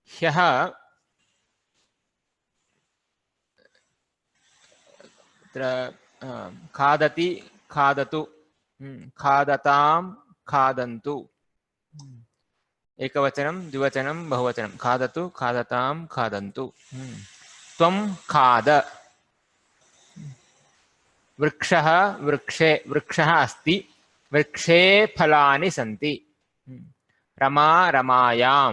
ह्यः खादति खादतु, खादतां खादन्तु, एकवचनं द्विवचनं बहुवचनं, खादतु खादतां खादन्तु। त्वं खाद, वृक्षः वृक्षे वृक्षः अस्ति, वृक्षे फलानि सन्ति। रमा रमायां,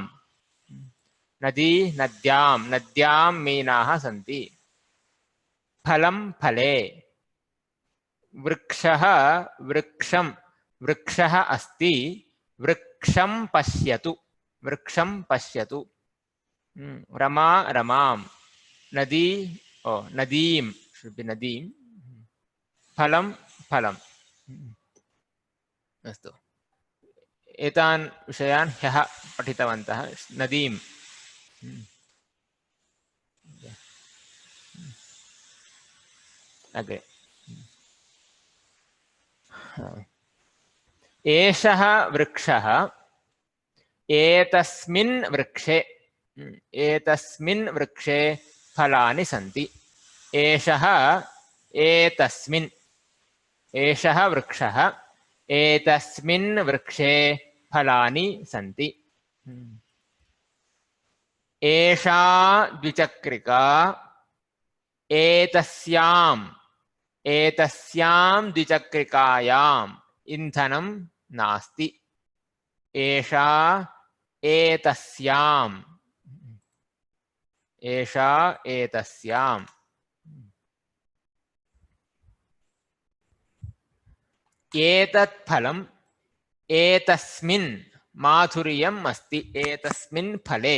नदी नद्यां नद्यां मीनाः सन्ति। फलं फले, वृक्षः वृक्षं वृक्षः अस्ति, वृक्षं पश्यतु, वृक्षं पश्यतु। रमा रमां, नदी नदीं, नदीं, फलं फलम्। अस्तु, एतान् विषयान् ह्यः पठितवन्तः। नदीं अग्रे। एषः वृक्षः, एतस्मिन् वृक्षे, एतस्मिन् वृक्षे फलानि सन्ति। एषः एतस्मिन्, एषः वृक्षः, एतस्मिन् वृक्षे फलानि सन्ति। एषा द्विचक्रिका, एतस्याम्, एतस्यां द्विचक्रिकायाम् इन्धनं नास्ति। एषा एतस्याम्, एषा एतस्याम्। एतत् फलम्, एतस्मिन् माधुर्यम् अस्ति। एतस्मिन् फले,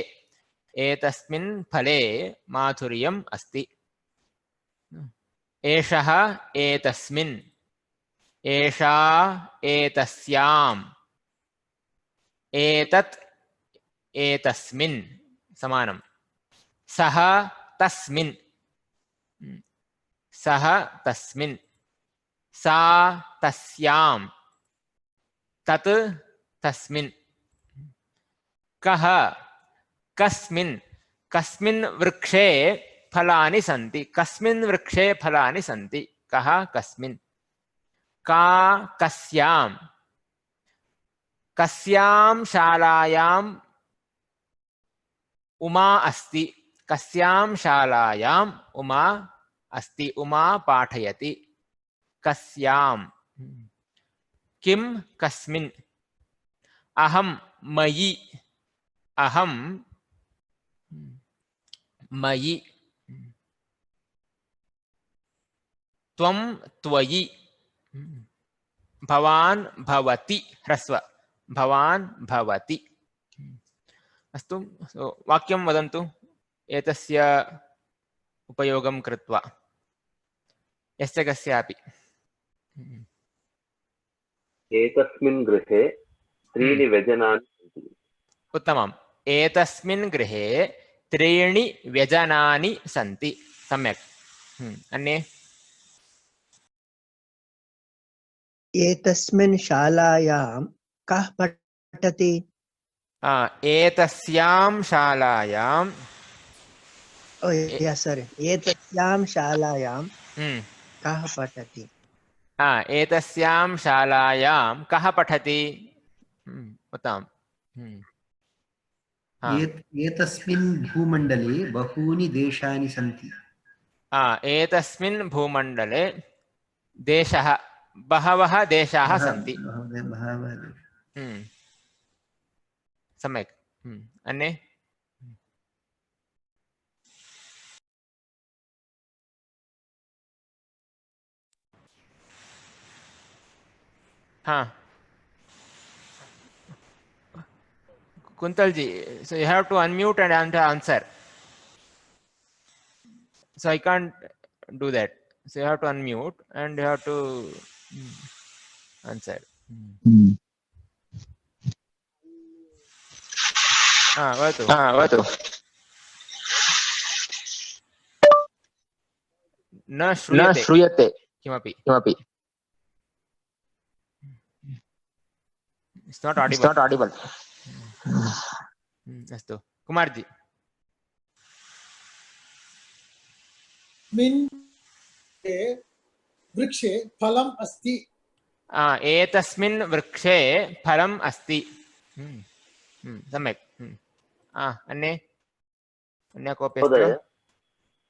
एतस्मिन् फले माधुर्यम् अस्ति। एषः एतस्मिन्, एषा एतस्याम्, एतत् एतस्मिन् समानम्। सः तस्मिन्, सः तस्मिन्, सा तस्याम्, तत् तस्मिन्। कः कस्मिन्, कस्मिन् वृक्षे फलानि सन्ति। कस्मिन् वृक्षे फलानि सन्ति, कः कस्मिन्। का कस्याम्, कस्यां शालायाम् उमा अस्ति। कस्यां शालायाम् उमा अस्ति, उमा पाठयति। कस्याम्। किं कस्मिन्, अहं मयि, अहं मयि। त्वं त्वयि, भवान् भवति, ह्रस्व, भवान् भवति। अस्तु, वाक्यं वदन्तु एतस्य उपयोगं कृत्वा, यस्य कस्यापि। एतस्मिन् गृहे त्रीणि व्यजनानि सन्ति। उत्तमम्, एतस्मिन् गृहे त्रीणि व्यजनानि सन्ति। सम्यक्। अन्ये। एतस्मिन् शालायां कः पठति? एतस्यां शालायां, एतस्यां शालायां कः पठति? एतस्यां शालायां कः पठति? उत्तमम्। एतस्मिन् भूमण्डले बहूनि देशानि सन्ति। एतस्मिन् भूमण्डले देशः, बहवः देशाः सन्ति। सम्यक्। अन्ये। हाँ, Kuntal ji, so you have to unmute and answer. So I can't do that. So you have to unmute and you have to answer. वदतु। न श्रूयते किमपि। It's not audible. अस्तु कुमार जी स्मिन् वृक्षे फलम् अस्ति एतस्मिन् वृक्षे फलम् अस्ति सम्यक् अन्ये अन्य कोऽपि अस्ति वा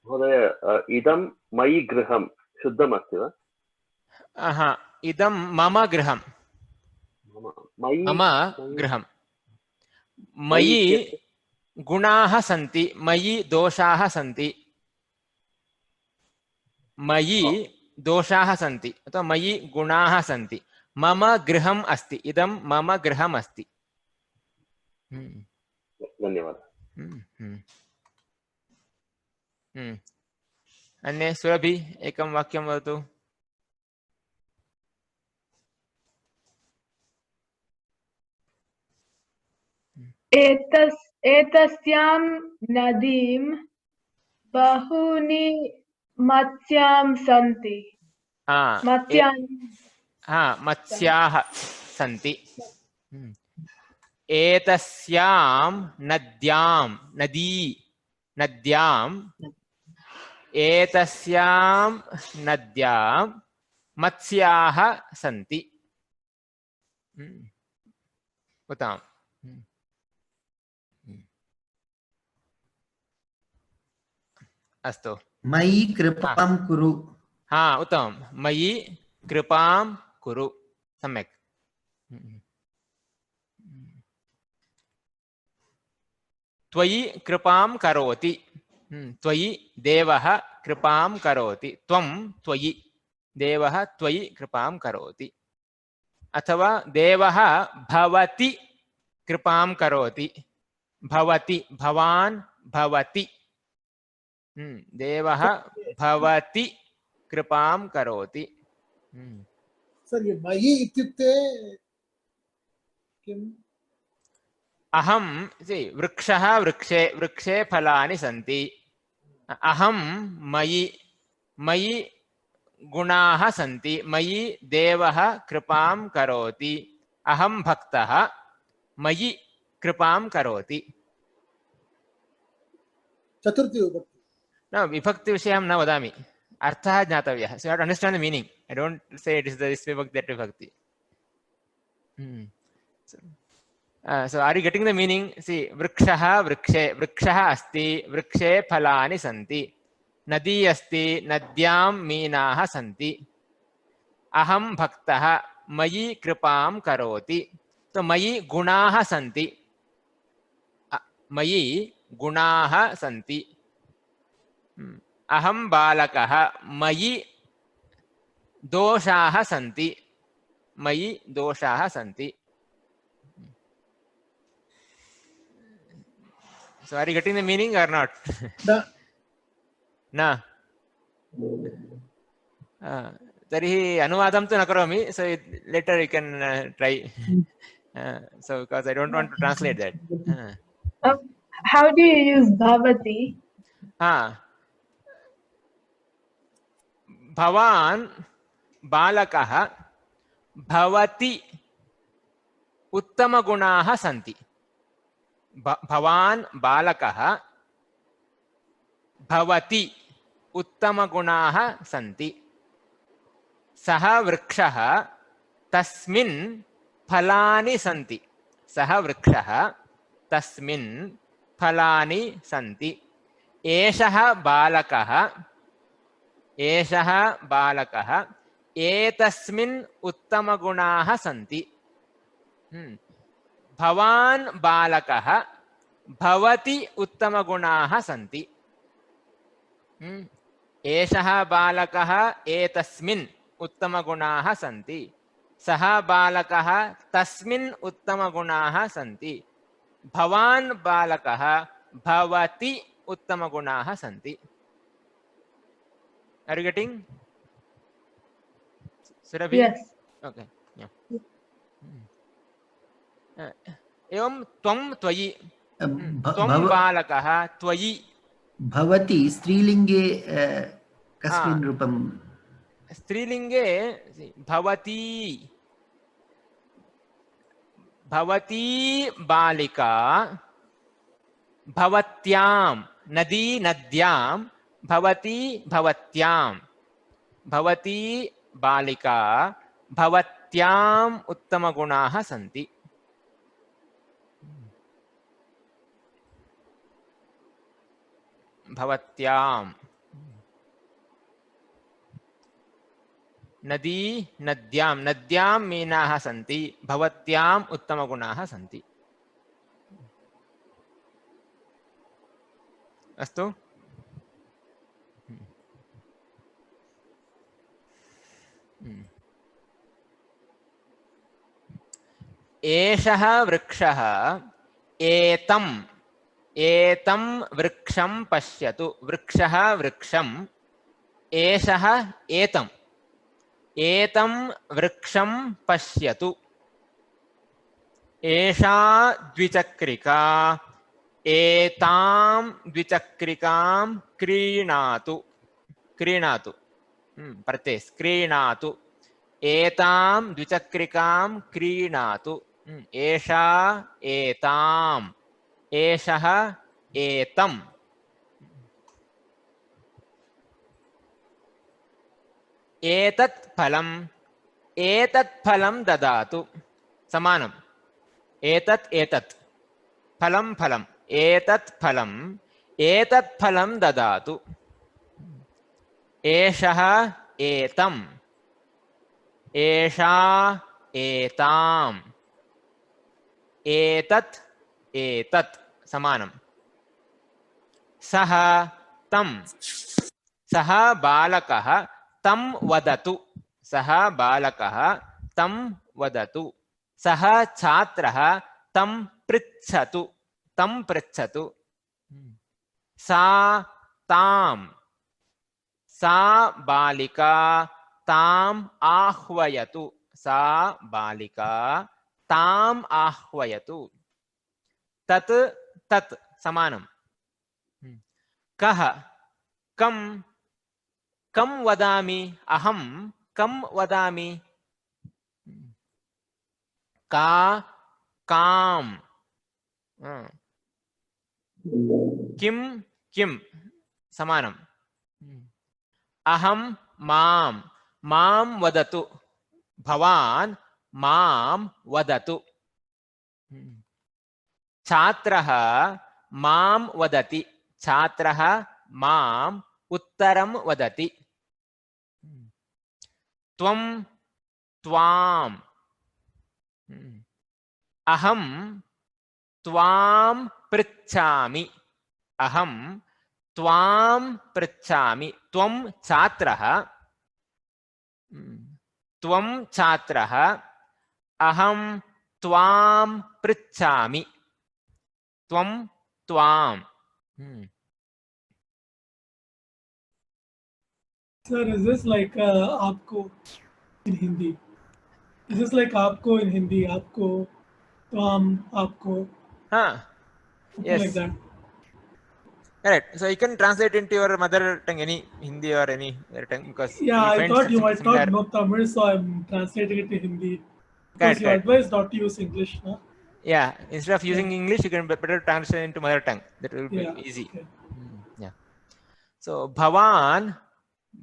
महोदय इदं मयि गृहं शुद्धमस्ति वा इदं मम गृहं मम गृहं मयि गुणाः सन्ति मयि दोषाः सन्ति मयि दोषाः सन्ति अथवा मयि गुणाः सन्ति मम गृहम् अस्ति इदं मम गृहम् अस्ति धन्यवादः अन्ये सुरभि एकं वाक्यं वदतु एतस्यां नदीं बहूनि मत्स्याः सन्ति मत्स्याः सन्ति एतस्यां नद्यां एतस्यां नद्यां मत्स्याः सन्ति उत्तमम् अस्तु मयि कृपां कुरु उत्तमं मयि कृपां कुरु सम्यक् त्वयि कृपां करोति त्वयि देवः कृपां करोति त्वं त्वयि देवः त्वयि कृपां करोति अथवा देवः भवति कृपां करोति भवति भवान् भवति देवः भवति कृपां करोति सर ये मयि इत्युक्ते किम् अहं वृक्षः वृक्षे वृक्षे फलानि सन्ति अहं मयि मयि गुणाः सन्ति मयि देवः कृपां करोति अहं भक्तः मयि कृपां करोति चतुर्थी विभक्ति न विभक्ति विषयं न वदामि अर्थः ज्ञातव्यः so you have to understand the meaning I don't say it is this vibhakti that vibhakti so are you getting the meaning see vrikshah vrikshe vrikshah asti vrikshe phalani santi nadi asti nadyam meenaah santi aham bhaktah mayi kripam karoti so mayi gunaah santi mayi gunaah santi अहं बालकः मयि दोषाः सन्ति मयि दोषाः सन्ति so are you getting the meaning or not न तर्हि अनुवादं तु न करोमि so later you can try so because I don't want to translate that how do you use bhavati भवान् बालकः भवति उत्तमगुणाः सन्ति भवान् बालकः भवति उत्तमगुणाः सन्ति सः वृक्षः तस्मिन् फलानि सन्ति सः वृक्षः तस्मिन् फलानि सन्ति एषः बालकः एतस्मिन् उत्तमगुणाः सन्ति भवान् बालकः भवति उत्तमगुणाः सन्ति एषः बालकः एतस्मिन् उत्तमगुणाः सन्ति सः बालकः तस्मिन् उत्तमगुणाः सन्ति भवान् बालकः भवति उत्तमगुणाः सन्ति Are you getting? Surabhi? Yes. Okay. Yeah. एवं त्वं त्वयि त्वं बालकः त्वयि भवति स्त्रीलिङ्गे कस्मिन् रूपं स्त्रीलिङ्गे भवती भवती बालिका भवत्यां नदी नद्यां भवती भवत्यां भवती बालिका भवत्याम् उत्तमगुणाः सन्ति भवत्यां नदी नद्यां नद्यां मीनाः सन्ति भवत्याम् उत्तमगुणाः सन्ति अस्तु एषः वृक्षः एतम् एतं वृक्षं पश्यतु वृक्षः वृक्षम् एषः एतम् एतं वृक्षं पश्यतु एषा द्विचक्रिका एतां द्विचक्रिकां क्रीणातु क्रीणातु प्रत्यय क्रीणातु एतां द्विचक्रिकां क्रीणातु एषा एताम् एषः एतम् एतत् फलं ददातु समानम् एतत् एतत् फलं फलम् एतत् फलं ददातु एषः एतम् एषा एताम् एतत् एतत् समानम् सः तं सः बालकः तं वदतु सः बालकः तं वदतु सः छात्रः तं पृच्छतु सा तां सा बालिका ताम् आह्वयतु सा बालिका ताम् आह्वयतु तत् तत् समानम् कः कं कं वदामि अहं कं वदामि का कां किं किं समानम् अहं मां मां वदतु भवान् मां वदतु छात्रः मां वदति छात्रः माम् उत्तरं वदति त्वं त्वाम् अहं त्वां पृच्छामि अहं त्वां पृच्छामि त्वं छात्रः अहं त्वां पृच्छामि त्वं त्वाम् Sir, is this like आपको in Hindi? Is this like आपको in Hindi? आपको, त्वाम, आपको. Yes. Like that. Correct. So you can translate into your mother tongue, any Hindi or any other tongue, because yeah, I thought you might similar... not know Tamil, so I'm translating it to Hindi. Because correct, you advised not to use English, huh? Yeah, instead of using English, you can better translate into mother tongue. That will be easy. Okay. Yeah. So bhavan,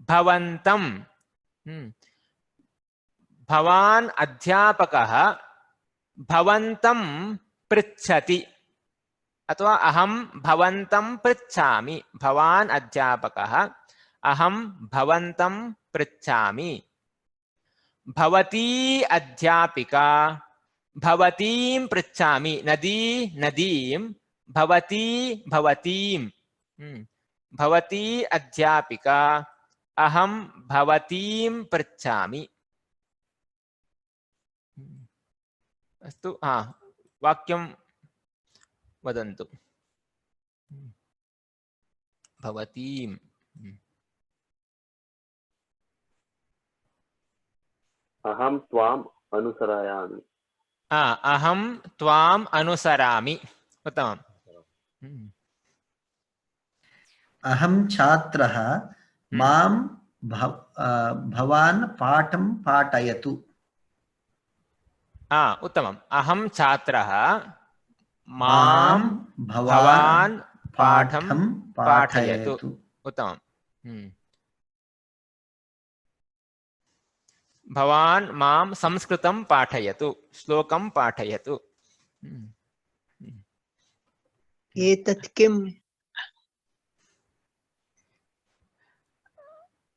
bhavantam. Bhavan adhyapakah bhavantam pritchati. अथवा अहम भवन्तं पृच्छामि भवान् अध्यापकः अहम भवन्तं पृच्छामि भवती अध्यापिका भवतीं पृच्छामि नदी नदीं भवती भवतीं भवती अध्यापिका अहम भवतीं पृच्छामि अस्तु वाक्यं वदन्तु भवतीम् अहं त्वाम् अनुसरामि अहं त्वाम् अनुसरामि उत्तमम् अहं छात्रः मां भवान् पाठं पाठयतु उत्तमम् अहं छात्रः मां भवान् पाठं पाठं पाठयतु। पाठयतु। उत्तमम्। भवान् मां संस्कृतं पाठयतु, श्लोकं पाठयतु। एतत् किम्?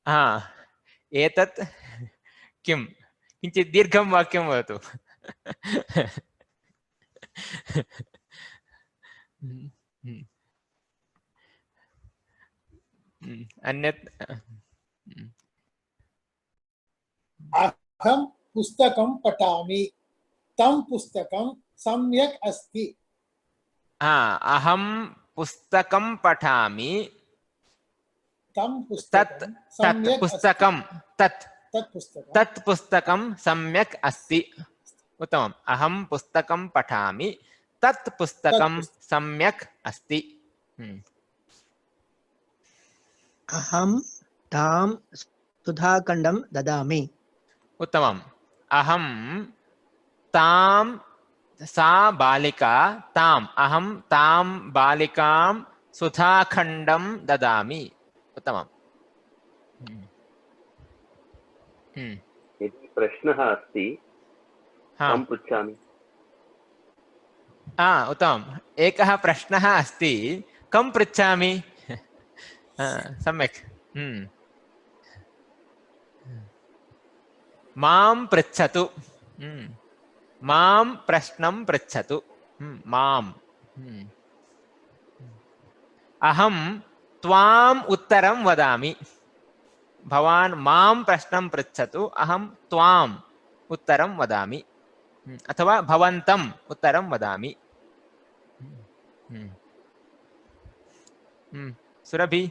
हा, एतत् किं? किञ्चित् दीर्घं वाक्यं वदतु। अन्यत् अहं पुस्तकं पठामि, तं पुस्तकं सम्यक् अस्ति। अहं पुस्तकं पठामि, तं तत् पुस्तकं तत् सम्यक् पुस्तकं तत् पुस्तकं तत् पुस्तकं सम्यक् अस्ति। उत्तमम्। अहं पुस्तकं पठामि, तत् पुस्तकं सम्यक् अस्ति। अहं तां सुधाखण्डं ददामि। उत्तमम्। अहं तां, सा बालिका, ताम्, अहं तां बालिकां सुधाखण्डं ददामि। उत्तमम्। यदि प्रश्नः अस्ति अहं पृच्छामि। उत्तमम्। एकः प्रश्नः अस्ति, कं पृच्छामि? सम्यक्। मां पृच्छतु। मां प्रश्नं पृच्छतु। माम्। अहं त्वाम् उत्तरं वदामि। भवान् मां प्रश्नं पृच्छतु, अहं त्वाम् उत्तरं वदामि, अथवा भवन्तम् उत्तरं वदामि। सुरभि।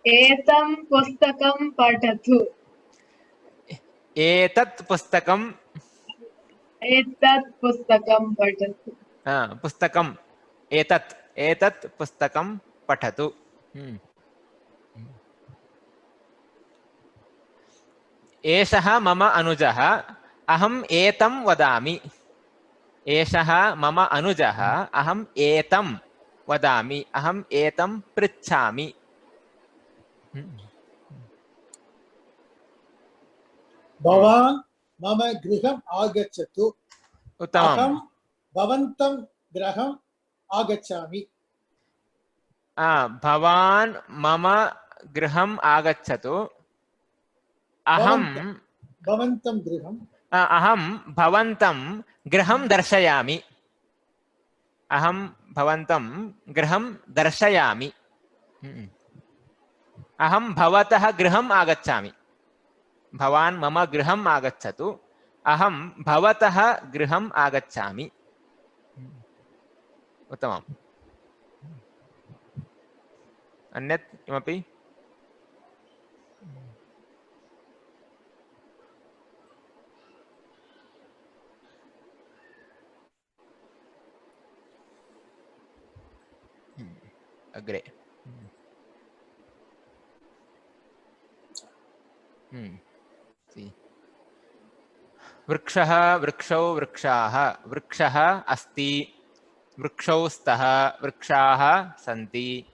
एतं पुस्तकं पठतु। एतत् पुस्तकं पठतु। पुस्तकम् एतत् पुस्तकं पठतु। एषः मम अनुजः, अहम् एतं वदामि। एषः मम अनुजः, अहम् एतं वदामि, अहम् एतं पृच्छामि। भवान् मम गृहम् आगच्छतु। उत्तमम्। अहं भवन्तं गृहम् आगच्छामि। भवान् मम गृहम् आगच्छतु। अहं भवन्तं गृहम् अहं भवन्तं गृहं दर्शयामि। अहं भवन्तं गृहं दर्शयामि। अहं भवतः गृहम् आगच्छामि। भवान् मम गृहम् आगच्छतु, अहं भवतः गृहम् आगच्छामि। उत्तमम्। अन्यत् किमपि? अग्रे। वृक्षः, वृक्षौ, वृक्षाः, वृक्षः अस्ति, वृक्षौ स्तः, वृक्षाः सन्ति।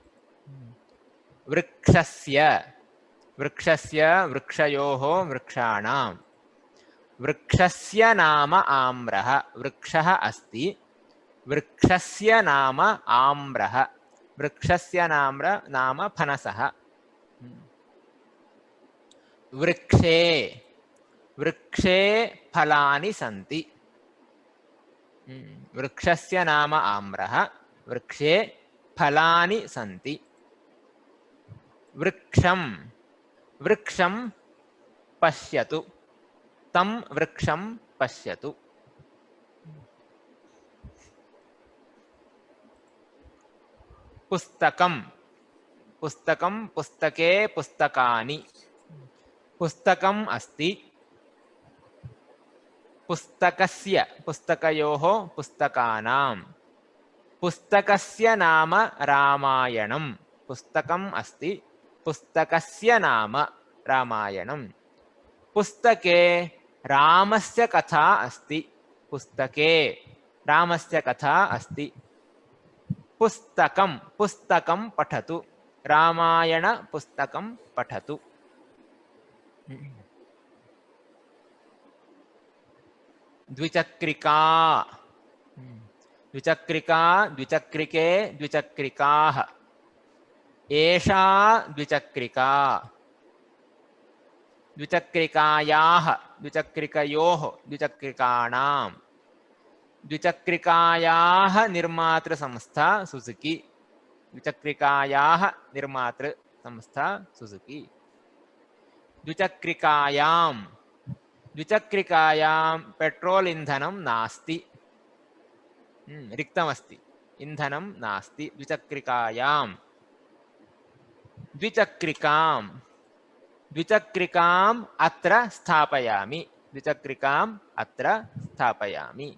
वृक्षस्य, वृक्षस्य, वृक्षयोः, वृक्षाणां। वृक्षस्य नाम आम्रः, वृक्षः अस्ति, वृक्षस्य नाम आम्रः, वृक्षस्य नाम फनसः। वृक्षे, वृक्षे फलानि सन्ति। वृक्षस्य नाम आम्रः, वृक्षे फलानि सन्ति। वृक्षं, वृक्षं पश्यतु, तं वृक्षं पश्यतु। पुस्तकं, पुस्तकं, पुस्तके, पुस्तकानि। पुस्तकम् अस्ति, पुस्तकस्य, पुस्तकयोः, पुस्तकानां। पुस्तकस्य नाम रामायणं। पुस्तकम् अस्ति, पुस्तकस्य नाम रामायणं। पुस्तके रामस्य कथा अस्ति पुस्तके रामस्य कथा अस्ति पुस्तकं पुस्तकं पठतु रामायण पुस्तकं पठतु द्विचक्रिका द्विचक्रिका द्विचक्रिके द्विचक्रिकाः एषा द्विचक्रिका द्विचक्रिकायाः द्विचक्रिकयोः द्विचक्रिकाणां द्विचक्रिकायाः निर्मातृसंस्था सुजुकी द्विचक्रिकायाः निर्मातृसंस्था सुजुकी द्विचक्रिकायां द्विचक्रिकायां पेट्रोल इन्धनं नास्ति रिक्तमस्ति इन्धनं नास्ति द्विचक्रिकायां द्विचक्रिकां द्विचक्रिकाम् अत्र स्थापयामि द्विचक्रिकाम् अत्र स्थापयामि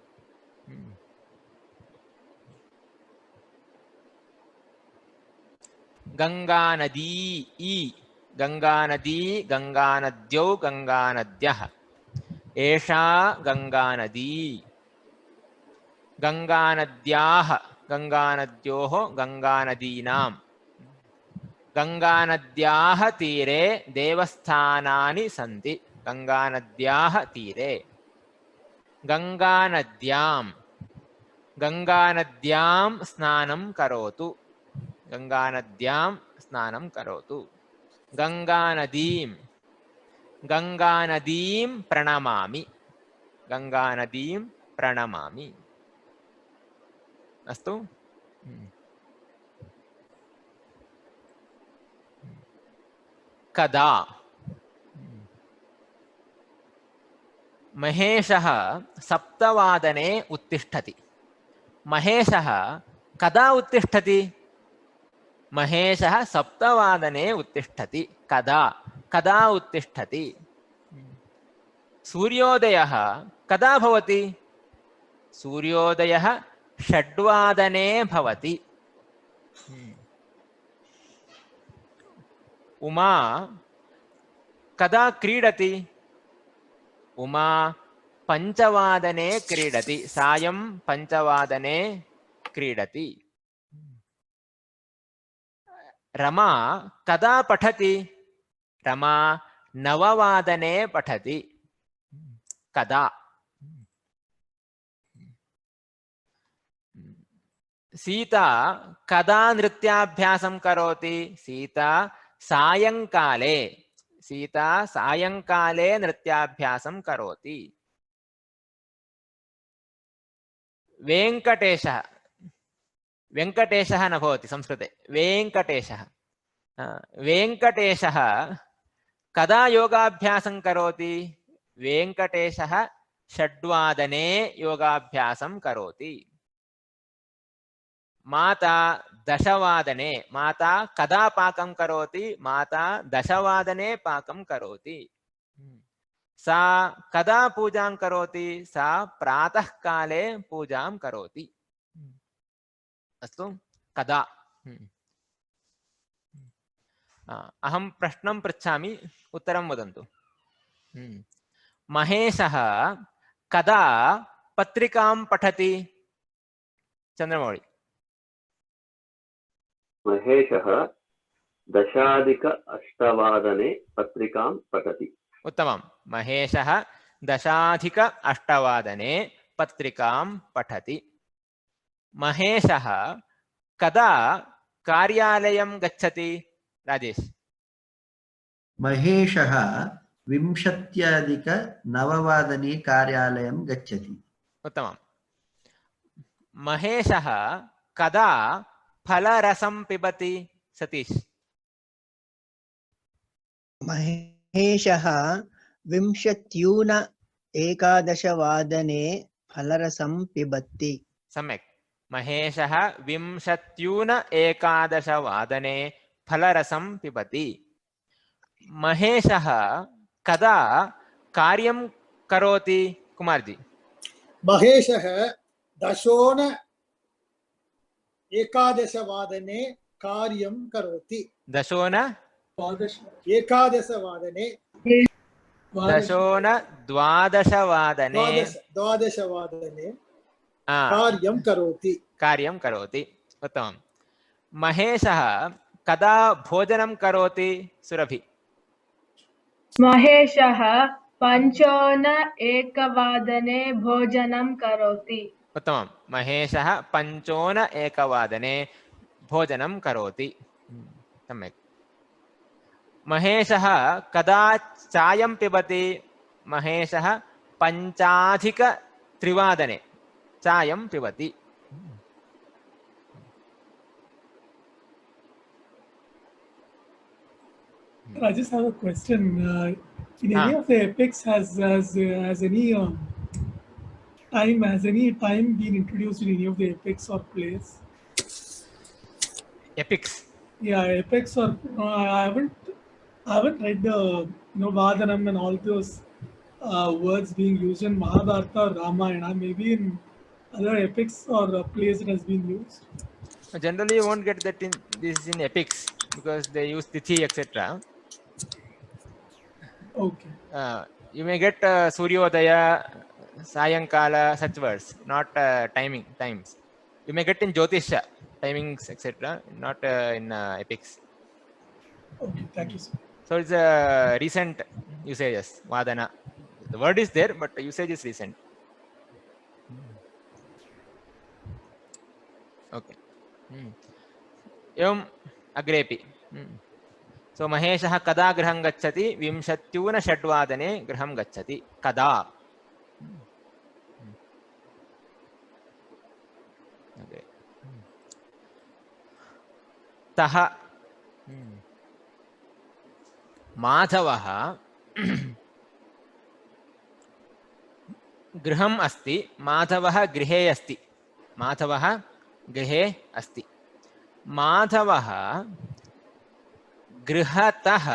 गंगानदी ई गंगानदी गंगानद्यौ गंगानद्यः एषा गंगानदी गंगानद्याः गंगानद्योः गंगानदीनां गंगानद्याः तीरे देवस्थानानि सन्ति गंगानद्याः तीरे गंगानद्यां गंगानद्यां स्नानं करोतु गंगानद्यां स्नानं करोतु गंगानदीं गंगानदीं प्रणमामि गंगानदीं प्रणमामि अस्तु कदा महेशः सप्तवादने उत्तिष्ठति महेशः कदा उत्तिष्ठति महेशः सप्तवादने उत्तिष्ठति कदा कदा उत्तिष्ठति सूर्योदयः कदा भवति सूर्योदयः षड्वादने भवति उमा कदा क्रीडति उमा पंचवादने क्रीडति सायं पंचवादने क्रीडति रमा कदा पठति रमा नववादने पठति कदा सीता कदा नृत्याभ्यासं करोति सीता सायंकाले नृत्याभ्यासं करोति वेंकटेशः वेंकटेशः न भवति संस्कृते वेंकटेशः वेंकटेशः कदा योगाभ्यासं करोति वेंकटेशः षड्वादने योगाभ्यासं करोति माता दशवादने माता कदा पाकं करोति माता दशवादने पाकं करोति सा कदा पूजां करोति सा प्रातः काले पूजां करोति अस्तु कदा अहं प्रश्नं पृच्छामि उत्तरं वदन्तु महेशः कदा पत्रिकां पठति चन्द्रमौळि महेशः 10:08 पत्रिकां पठति उत्तमं महेशः 10:08 पत्रिकां पठति महेशः कदा कार्यालयं गच्छति राजेश महेशः 20:09 कार्यालयं गच्छति उत्तमं महेशः कदा फलरसं पिबति सतीश महेशः 20:11 फलरसं पिबति सम्यक् महेशः 20:11 फलरसं पिबति महेशः कदा कार्यं करोति कुमारजी महेशः 11:11 कार्यं करोति 11:11 11:11 दशोन द्वादशवादने द्वादशवादने आ, कार्यं करोति कार्यं करोति उत्तमं महेशः कदा भोजनं करोति सुरभि महेशः पञ्चोन एकवादने भोजनं करोति उत्तमं महेशः पञ्चोन एकवादने भोजनं करोति सम्यक् महेशः कदा चायं पिबति महेशः पञ्चाधिकत्रिवादने चायं पिबति I just have a question. In any of the epics, has any time been introduced in any of the epics or plays? epics Yeah, epics or I haven't read the Vadanam and all those words being used in Mahabharata or Ramayana. Maybe in other epics or plays it has been used. generally you won't get that in this in epics because they use tithi etc. Okay. You may get Suryodaya, Sayankala, such words, not times. You may get in Jyotisha, timings, etc., not in epics. Okay, thank you, sir. So it's a recent usages, Vadana. The word is there, but the usage is recent. Okay. Evam agrepi. So Maheshah kada graham gacchati vimshatyuna षड्वादने graham gacchati kada. Okay. तः माधवः गृहम् अस्ति माधवः गृहे अस्ति माधवः गृहे अस्ति माधवः गृहतः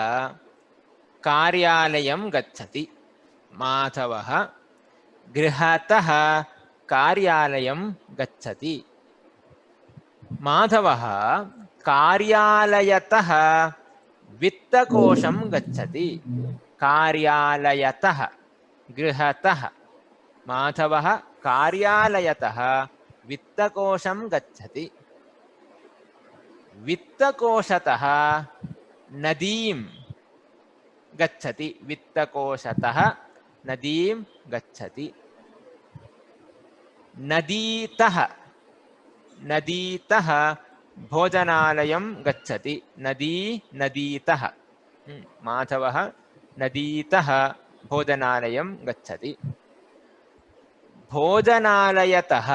कार्यालयं गच्छति माधवः गृहतः कार्यालयं गच्छति माधवः कार्यालयतः वित्तकोशं गच्छति कार्यालयतः गृहतः माधवः कार्यालयतः वित्तकोशं गच्छति वित्तकोशतः नदीं गच्छति वित्तकोशतः नदीं गच्छति नदीतः भोजनालयं गच्छति नदीतः माधवः नदीतः भोजनालयं गच्छति भोजनालयतः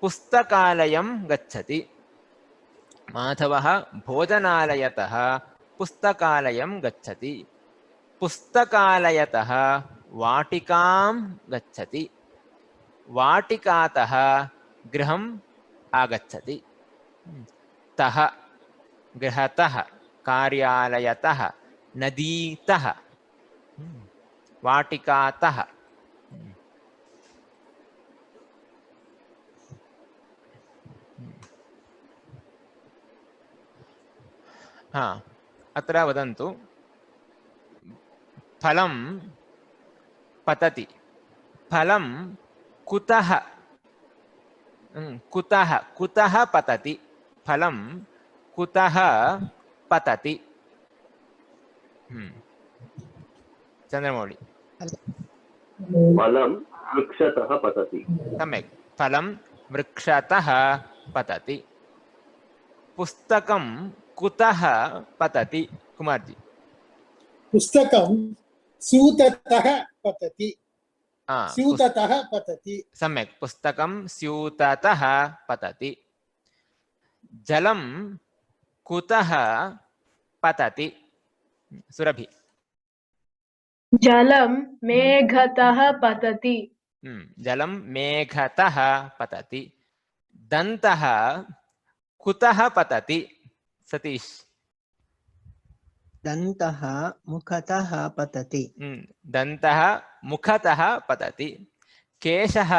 पुस्तकालयं गच्छति माधवः भोजनालयतः पुस्तकालयं गच्छति पुस्तकालयतः वाटिकां गच्छति वाटिकातः गृहम् आगच्छति तः गृहतः कार्यालयतः नदीतः वाटिकातः हाँ अत्र वदन्तु फलं पतति फलं कुतः कुतः पतति फलं कुतः पतति चन्द्रमौळि फलं वृक्षतः पतति सम्यक् फलं वृक्षतः पतति पुस्तकं कुतः पतति कुमारजी पुस्तकं स्यूततः पतति स्यूततः पतति सम्यक् पुस्तकं स्यूततः पतति जलं कुतः पतति सुरभि जलं मेघतः पतति जलं मेघतः पतति दन्तः कुतः पतति सतीश दन्तः मुखतः पतति दन्तः मुखतः पतति केशः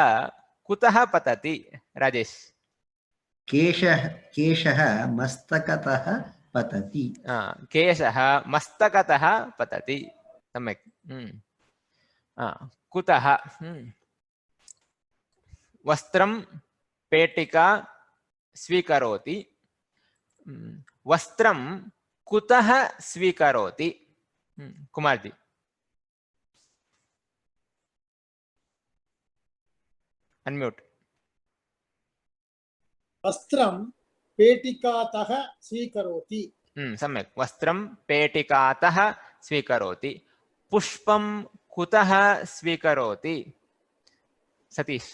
कुतः पतति राजेश केशः मस्तकतः पतति केशः मस्तकतः पतति सम्यक् कुतः वस्त्रं पेटिका स्वीकरोति वस्त्रं कुतः स्वीकरोति कुमारजी अनम्यूट वस्त्रं पेटिकातः स्वीकरोति सम्यक् वस्त्रं पेटिकातः स्वीकरोति पुष्पं कुतः स्वीकरोति सतीश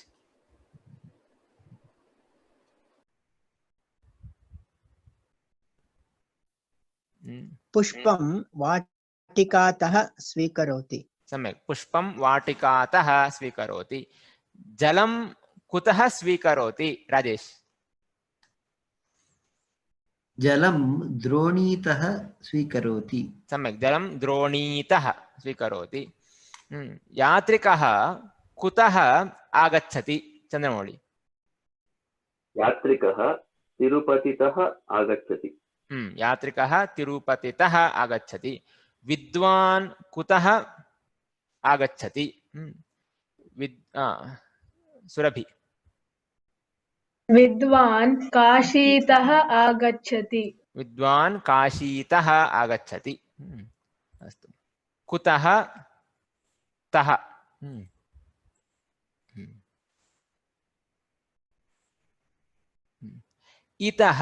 पुष्पं वाटिकातः स्वीकरोति सम्यक् पुष्पं वाटिकातः स्वीकरोति जलं कुतः स्वीकरोति राजेश जलं द्रोणीतः स्वीकरोति सम्यक् जलं द्रोणीतः स्वीकरोति यात्रिकः कुतः आगच्छति चन्द्रमौळि यात्रिकः तिरुपतितः आगच्छति यात्रिकः तिरुपतितः आगच्छति विद्वान् कुतः आगच्छति सुरभि विद्वान् काशीतः आगच्छति विद्वान् काशीतः आगच्छति अस्तु कुतः तः इतः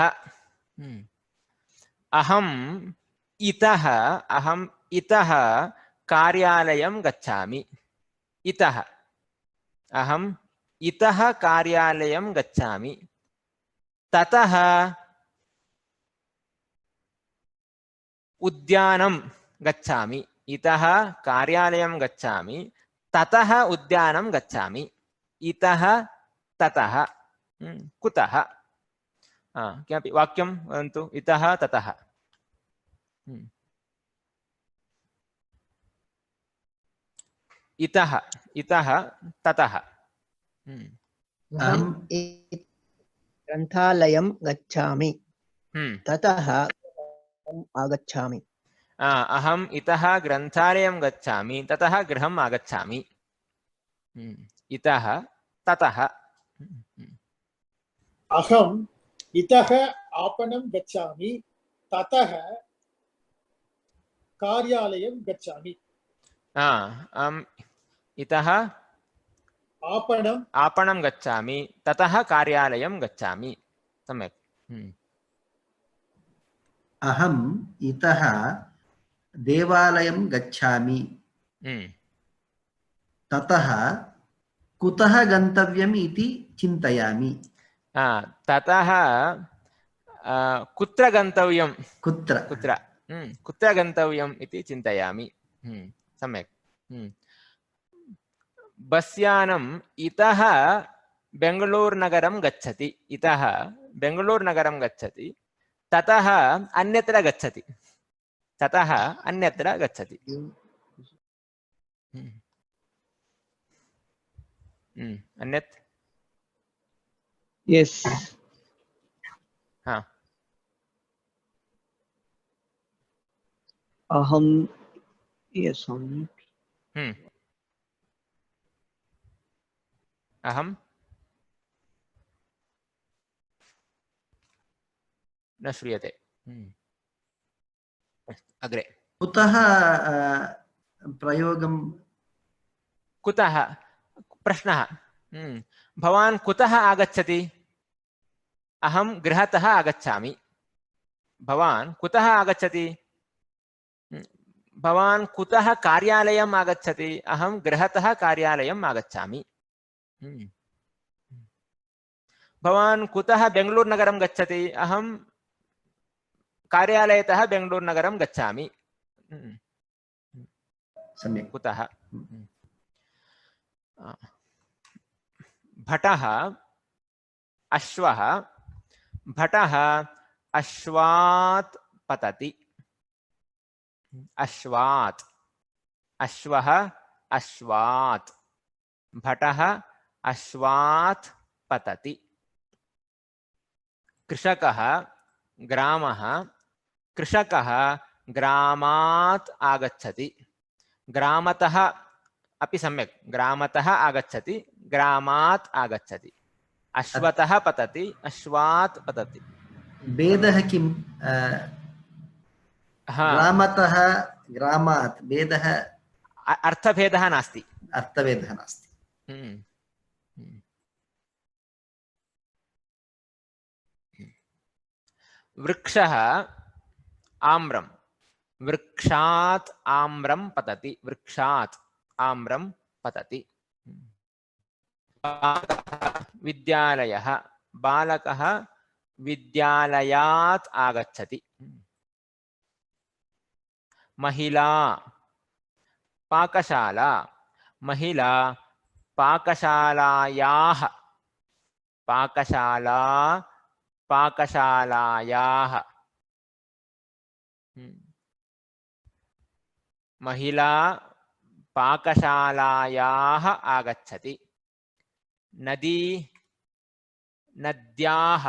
अहम् इतः कार्यालयं गच्छामि इतः अहम् इतः कार्यालयं गच्छामि ततः उद्यानं गच्छामि इतः कार्यालयं गच्छामि ततः उद्यानं गच्छामि इतः ततः कुतः किमपि वाक्यं वदन्तु इतः ततः इतः ततः अहं ग्रन्थालयं गच्छामि ततः आगच्छामि अहम् इतः ग्रन्थालयं गच्छामि ततः गृहम् आगच्छामि इतः ततः अहम् इतः आपणं गच्छामि ततः कार्यालयं गच्छामि इतः आपणं गच्छामि ततः कार्यालयं गच्छामि सम्यक् अहम् इतः देवालयं गच्छामि ततः कुतः गन्तव्यम् इति चिन्तयामि ततः कुत्र गन्तव्यं कुत्र गन्तव्यम् इति चिन्तयामि सम्यक् बस्यानम् इतः बेङ्गळूरुनगरं गच्छति इतः बेङ्गळूरुनगरं गच्छति ततः अन्यत्र गच्छति अन्यत् यस् अहं यस् अहं न श्रूयते अग्रे कुतः प्रयोगं कुतः प्रश्नः भवान् कुतः आगच्छति अहं गृहतः आगच्छामि भवान् कुतः आगच्छति भवान् कुतः कार्यालयम् आगच्छति अहं गृहतः कार्यालयम् आगच्छामि भवान् कुतः बेङ्गळूरुनगरं गच्छति अहं कार्यालयतः बेङ्गळूरुनगरं गच्छामि सम्यक् कुतः भटः अश्वात् पतति अश्वात् भटः अश्वात् पतति कृषकः ग्रामात् आगच्छति ग्रामतः अपि सम्यक्, ग्रामतः आगच्छति, ग्रामात् आगच्छति, अश्वतः पतति, अश्वात् पतति। भेदः किं? हा, ग्रामतः ग्रामात् भेदः, अर्थभेदः नास्ति। अर्थभेदः नास्ति। वृक्षः आम्रं, वृक्षात् आम्रं पतति, वृक्षात् आम्रं पतति। विद्यालयः, बालकः विद्यालयात् आगच्छति। महिला, पाकशाला, महिला पाकशालायाः, पाकशाला पाकशालायाः। महिला पाकशालायाः आगच्छति। नदी, नद्याः,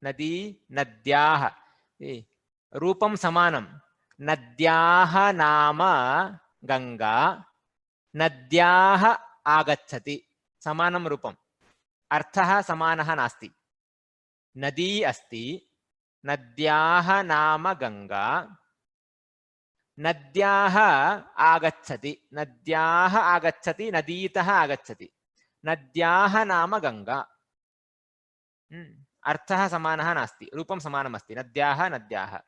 नदी नद्याः, रूपं समानं। नद्याः नाम गंगा, नद्याः आगच्छति, समानं रूपम्, अर्थः समानः नास्ति। नदी अस्ति, नद्याः नाम गंगा, नद्याः आगच्छति, नद्याः आगच्छति, नदीतः आगच्छति, नद्याः नाम गंगा। अर्थः समानः नास्ति, रूपं समानमस्ति। नद्याः नद्याः।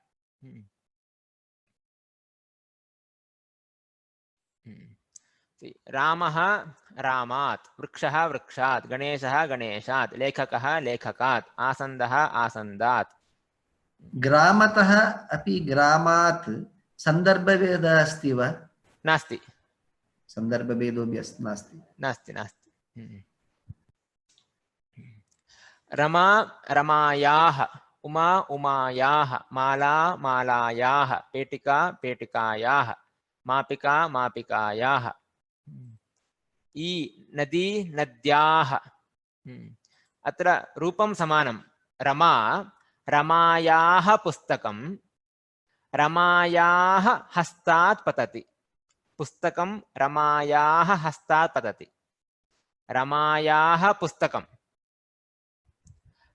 रामः रामात्, वृक्षः वृक्षात्, गणेशः गणेशात्, लेखकः लेखकात्, आसन्दः आसन्दात्। ग्रामतः अपि ग्रामात् सन्दर्भभेदः अस्ति वा? नास्ति, सन्दर्भभेदोऽपि नास्ति। नास्ति नास्ति। रमा रमायाः, उमा उमायाः, माला मालायाः, पेटिका पेटिकायाः, मापिका मापिकायाः। ई नदी नद्याः। अत्र रूपं समानं। रमा रमायाः पुस्तकं रमायाः हस्तात् पतति, पुस्तकं रमायाः हस्तात् पतति। रमायाः पुस्तकं,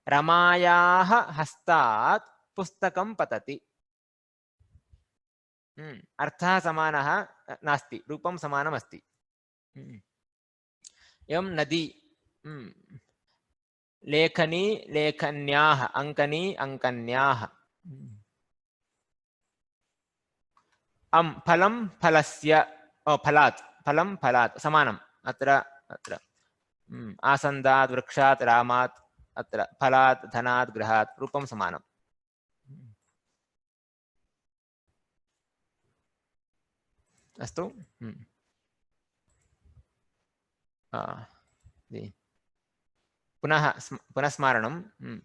रमायाः हस्तात् पुस्तकं पतति। अर्थः समानः नास्ति, रूपं समानमस्ति। एवं नदी, लेखनी लेखन्याः, अंकनी अंकन्याः। फलं फलस्य, फलात्, फलं फलात् समानम्। अत्र अत्र आसन्दात् वृक्षात् रामात्, अत्र फलात् धनात् गृहात्, रूपं समानम्। अस्तु। पुनः स्मारणं।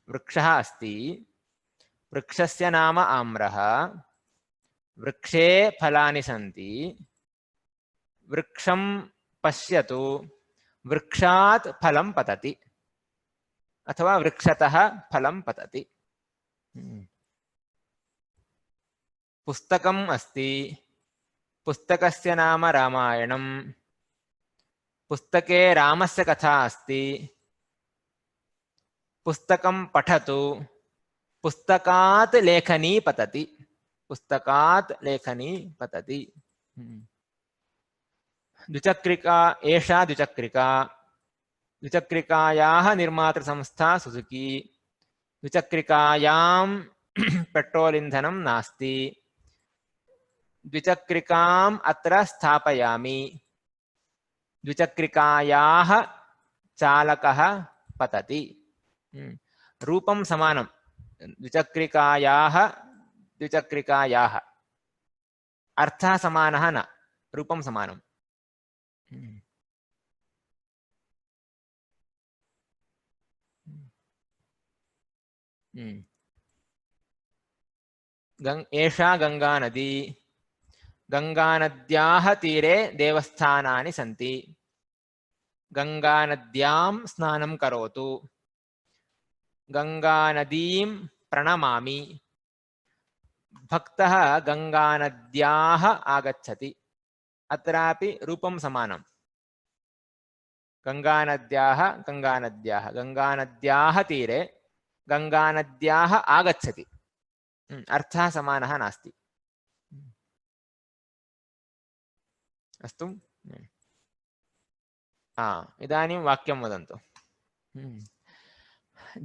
वृक्षः अस्ति, वृक्षस्य नाम आम्रः, वृक्षे फलानि सन्ति, वृक्षं पश्यतु, वृक्षात् फलं पतति, अथवा वृक्षतः फलं पतति। पुस्तकम् अस्ति, पुस्तकस्य नाम रामायणं, पुस्तके रामस्य कथा अस्ति, पुस्तकं पठतु, पुस्तकात् लेखनी पतति, पुस्तकात् लेखनी पतति। द्विचक्रिका, एषा द्विचक्रिका, द्विचक्रिकायाः निर्मातृसंस्था सुजुकी, द्विचक्रिकायां पेट्रोल् इन्धनं नास्ति, द्विचक्रिकाम् अत्र स्थापयामि, द्विचक्रिकायाः चालकः पतति। रूपं समानं। द्विचक्रिकायाः द्विचक्रिकायाः, अर्थः समानः न, रूपं समानम्। एषा गंगा नदी, गंगानद्याः तीरे देवस्थानानि सन्ति, गंगानद्यां स्नानं करोतु, गंगानदीं प्रणमामि, भक्तः गंगानद्याः आगच्छति, अत्रापि रूपं समानं गङ्गानद्याः तीरे गङ्गानद्याः आगच्छति अर्थः समानः नास्ति अस्तु इदानीं वाक्यं वदन्तु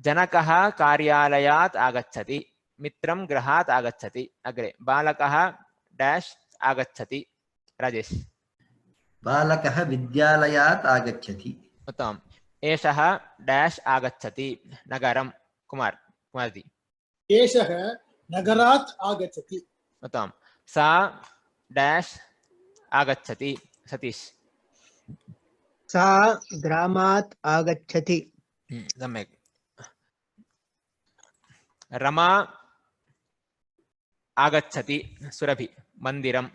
जनकः कार्यालयात् आगच्छति मित्रं गृहात् आगच्छति अग्रे बालकः डैश आगच्छति राजेश बालकः विद्यालयात् आगच्छति उत्तमम् एषः डैश आगच्छति नगरं कुमारजी एषः नगरात् आगच्छति उत्तमं सा डैश आगच्छति सतीश सा ग्रामात् आगच्छति सम्यक् रमा आगच्छति सुरभि मन्दिरं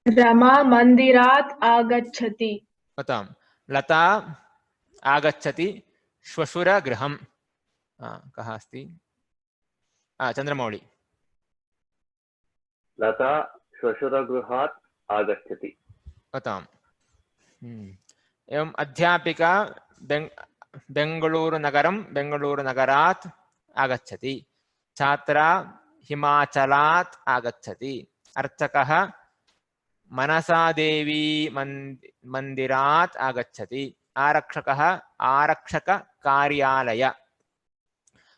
रमा मन्दिरात् आगच्छति उत्तमं लता आगच्छति श्वशुरगृहं कः अस्ति चन्द्रमौळि लता श्वशुरगृहात् आगच्छति उत्तमम् एवम् अध्यापिका बेङ्गळूरुनगरात् आगच्छति छात्रा हिमाचलात् आगच्छति अर्चकः मनसादेवी मन्दिरात् आगच्छति आरक्षकः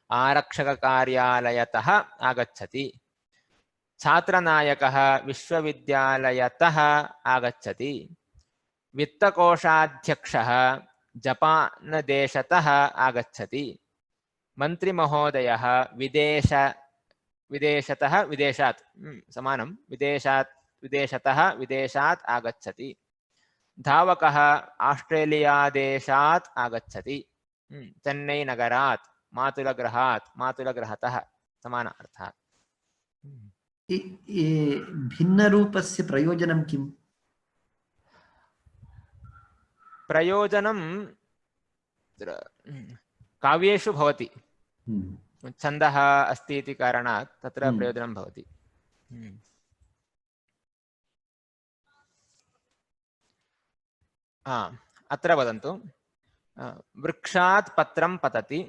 आरक्षककार्यालयतः आगच्छति छात्रनायकः विश्वविद्यालयतः आगच्छति वित्तकोषाध्यक्षः जपान् देशतः आगच्छति मन्त्रिमहोदयः विदेशात् समानं विदेशात् आगच्छति धावकः आस्ट्रेलियादेशात् आगच्छति चेन्नई नगरात् मातुलगृहतः समान अर्थः भिन्नरूपस्य प्रयोजनं किम् प्रयोजनं काव्येषु भवति छन्दः अस्ति इति कारणात् तत्र प्रयोजनं भवति अत्र वदन्तु वृक्षात् पत्रं पतति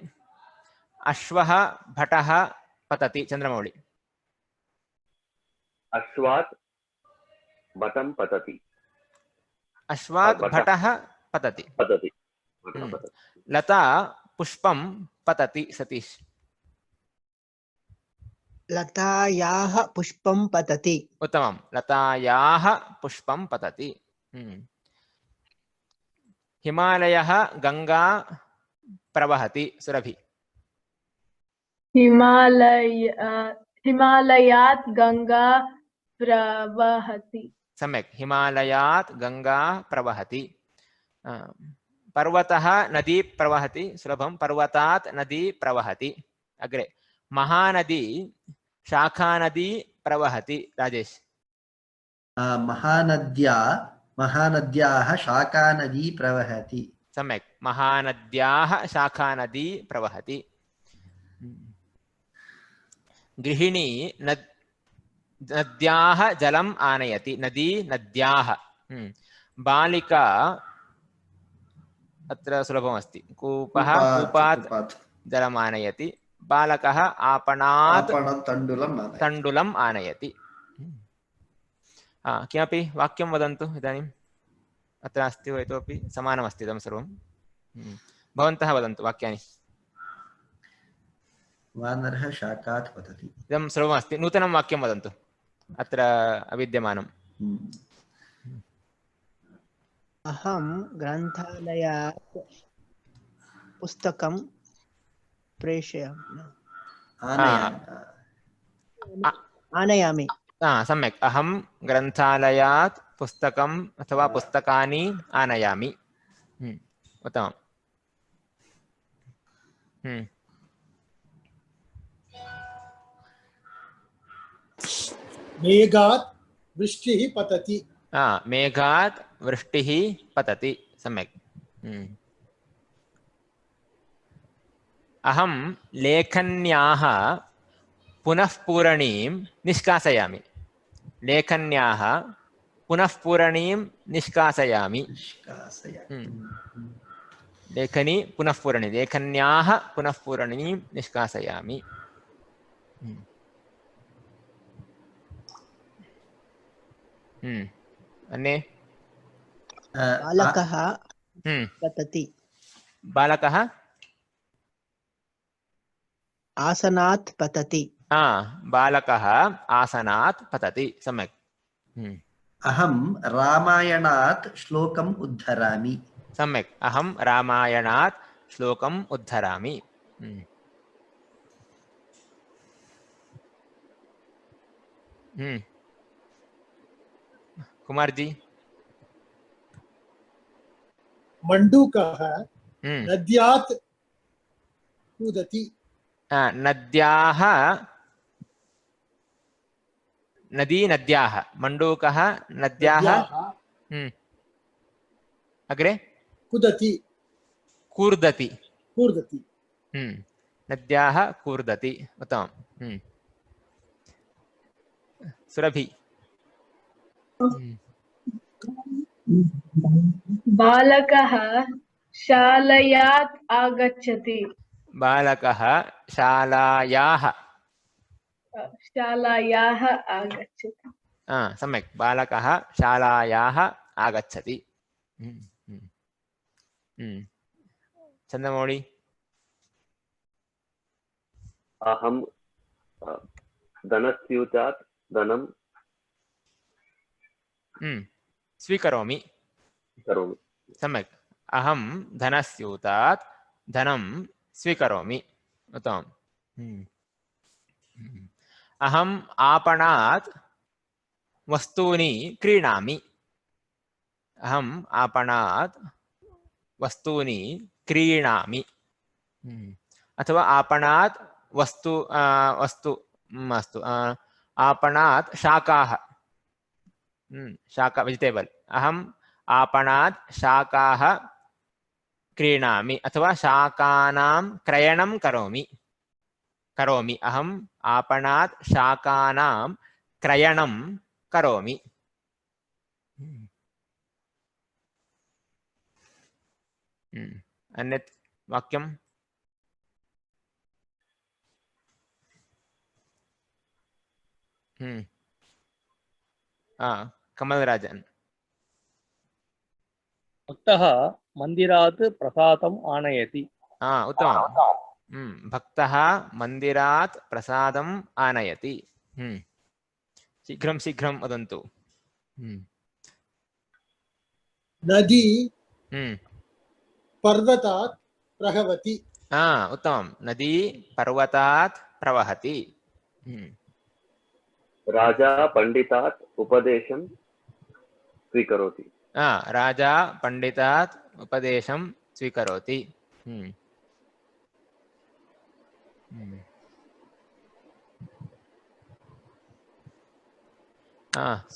अश्वः भटः पतति चन्द्रमौळि अश्वात् भटं पतति अश्वात् भटः पतति लता पुष्पं पतति सतीश लतायाः पुष्पं पतति उत्तमं लतायाः पुष्पं पतति हिमालयः गंगा प्रवहति सुरभि हिमालयात् गंगा प्रवहति सम्यक् हिमालयात् गंगा प्रवहति पर्वतः नदी प्रवहति सुलभं पर्वतात् नदी प्रवहति अग्रे महानदी शाखानदी प्रवहति राजेश महानद्याः शाखानदी प्रवहति सम्यक् महानद्याः शाखानदी प्रवहति गृहिणी नद्याः जलम् आनयति नद्याः बालिका अत्र सुलभमस्ति कूपात् जलम् आनयति बालकः आपणात् तण्डुलम् आनयति किमपि वाक्यं वदन्तु इदानीम् अत्र अस्ति वा इतोपि समानमस्ति इदं सर्वं भवन्तः वदन्तु वाक्यानि वानरः शाकात् पतति इदं सर्वमस्ति नूतनं वाक्यं वदन्तु अत्र अविद्यमानम् अहं ग्रन्थालयात् पुस्तकं आनयामि सम्यक् अहं ग्रन्थालयात् पुस्तकम् अथवा पुस्तकानि आनयामि उत्तमम् मेघात् वृष्टिः पतति मेघात् वृष्टिः पतति सम्यक् अहं लेखन्याः पुनः पूरणीं निष्कासयामि लेखन्याः पुनः पूरणीं निष्कासयामि निष्कासयामि लेखनी पुनः पूरणी लेखन्याः पुनः पूरणीं निष्कासयामि अन्ये बालकः पतति बालकः आसनात् पतति बालकः आसनात् पतति सम्यक् अहं रामायणात् श्लोकम् उद्धरामि सम्यक् अहं रामायणात् श्लोकम् उद्धरामि कुमार जी मण्डूकः नद्यात् कूदति नद्याः नद्याः मण्डूकः नद्याः अग्रे कूदति कूर्दति कूर्दति नद्याः कूर्दति उत्तमम् सुरभि बालकः शालायात् आगच्छति बालकः शालायाः आगच्छति सम्यक् बालकः शालायाः आगच्छति चन्द्रमौळि अहं धनस्यूतात् धनं स्वीकरोमि करोमि सम्यक् अहं धनस्यूतात् धनं स्वीकरोमि उत्तमम् अहम् आपणात् वस्तूनि क्रीणामि अहम् आपणात् वस्तूनि क्रीणामि अथवा आपणात् वस्तु अस्तु आपणात् शाकाः शाका वेजिटेबल् अहम् आपणात् शाकाः क्रीणामि अथवा शाकानां क्रयणं करोमि अहम् आपणात् शाकानां क्रयणं करोमि अन्यत् वाक्यम् कमलराजन् भक्तः मन्दिरात् प्रसादम् आनयति उत्तमम् भक्तः मन्दिरात् प्रसादम् आनयति शीघ्रं शीघ्रं वदन्तु नदी पर्वतात् प्रवहति उत्तमं नदी पर्वतात् प्रवहति राजा पंडितात् उपदेशं स्वीकरोति राजा पंडितात् उपदेशं स्वीकरोति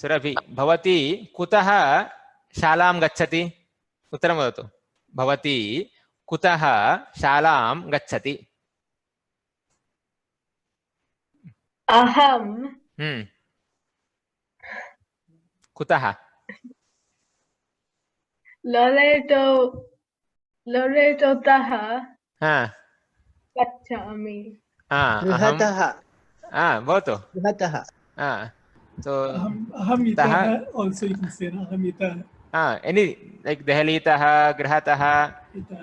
सुरभि भवती कुतः शालां गच्छति उत्तरं वदतु भवती कुतः शालां गच्छति अहं कुतः लोरेटोतः गच्छामि गृहतः भवतु गृहतः so aham itah also you can say na aham itah any like देहलीतः गृहतः itah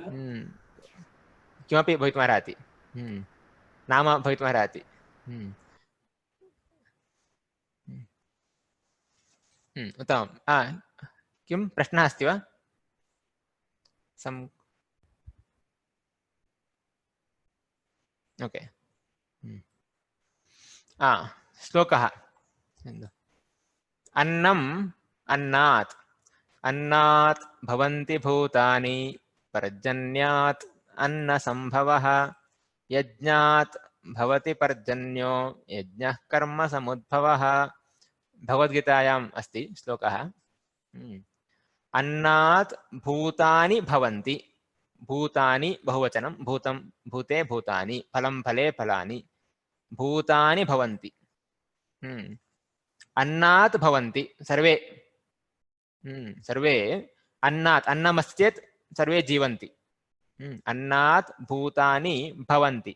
किमपि भवितुमर्हति नाम भवितुमर्हति उत्तमं किं प्रश्नः अस्ति वा ओके श्लोकः अन्नम् अन्नात् अन्नात् भवन्ति भूतानि पर्जन्यात् अन्नसम्भवः यज्ञात् भवति पर्जन्यो यज्ञः कर्म समुद्भवः भगवद्गीतायाम् अस्ति श्लोकः अन्नात् भूतानि भवन्ति भूतानि बहुवचनं भूतं भूते भूतानि फलं फले फलानि भूतानि भवन्ति अन्नात् भवन्ति सर्वे सर्वे अन्नात्, अन्नमस्ति चेत् सर्वे जीवन्ति। अन्नात् भूतानि भवन्ति।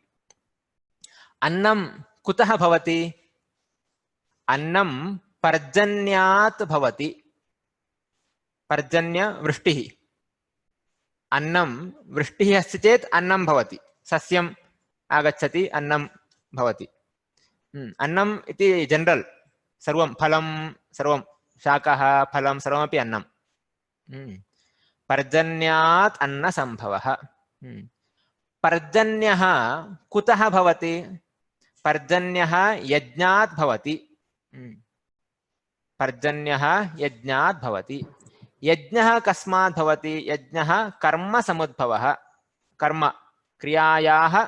अन्नं कुतः भवति? अन्नं पर्जन्यात् भवति। पर्जन्य वृष्टिः। अन्नं वृष्टिः अस्ति चेत् अन्नं भवति, सस्यम् आगच्छति, अन्नं भवति। अन्नम् इति जनरल्, सर्वं फलं, सर्वं शाकः फलं सर्वमपि अन्नं। पर्जन्यात् अन्नसम्भवः। पर्जन्यः कुतः भवति? पर्जन्यः यज्ञात् भवति। पर्जन्यः यज्ञात् भवति। यज्ञः कस्मात् भवति? यज्ञः कर्म समुद्भवः। कर्म क्रियायाः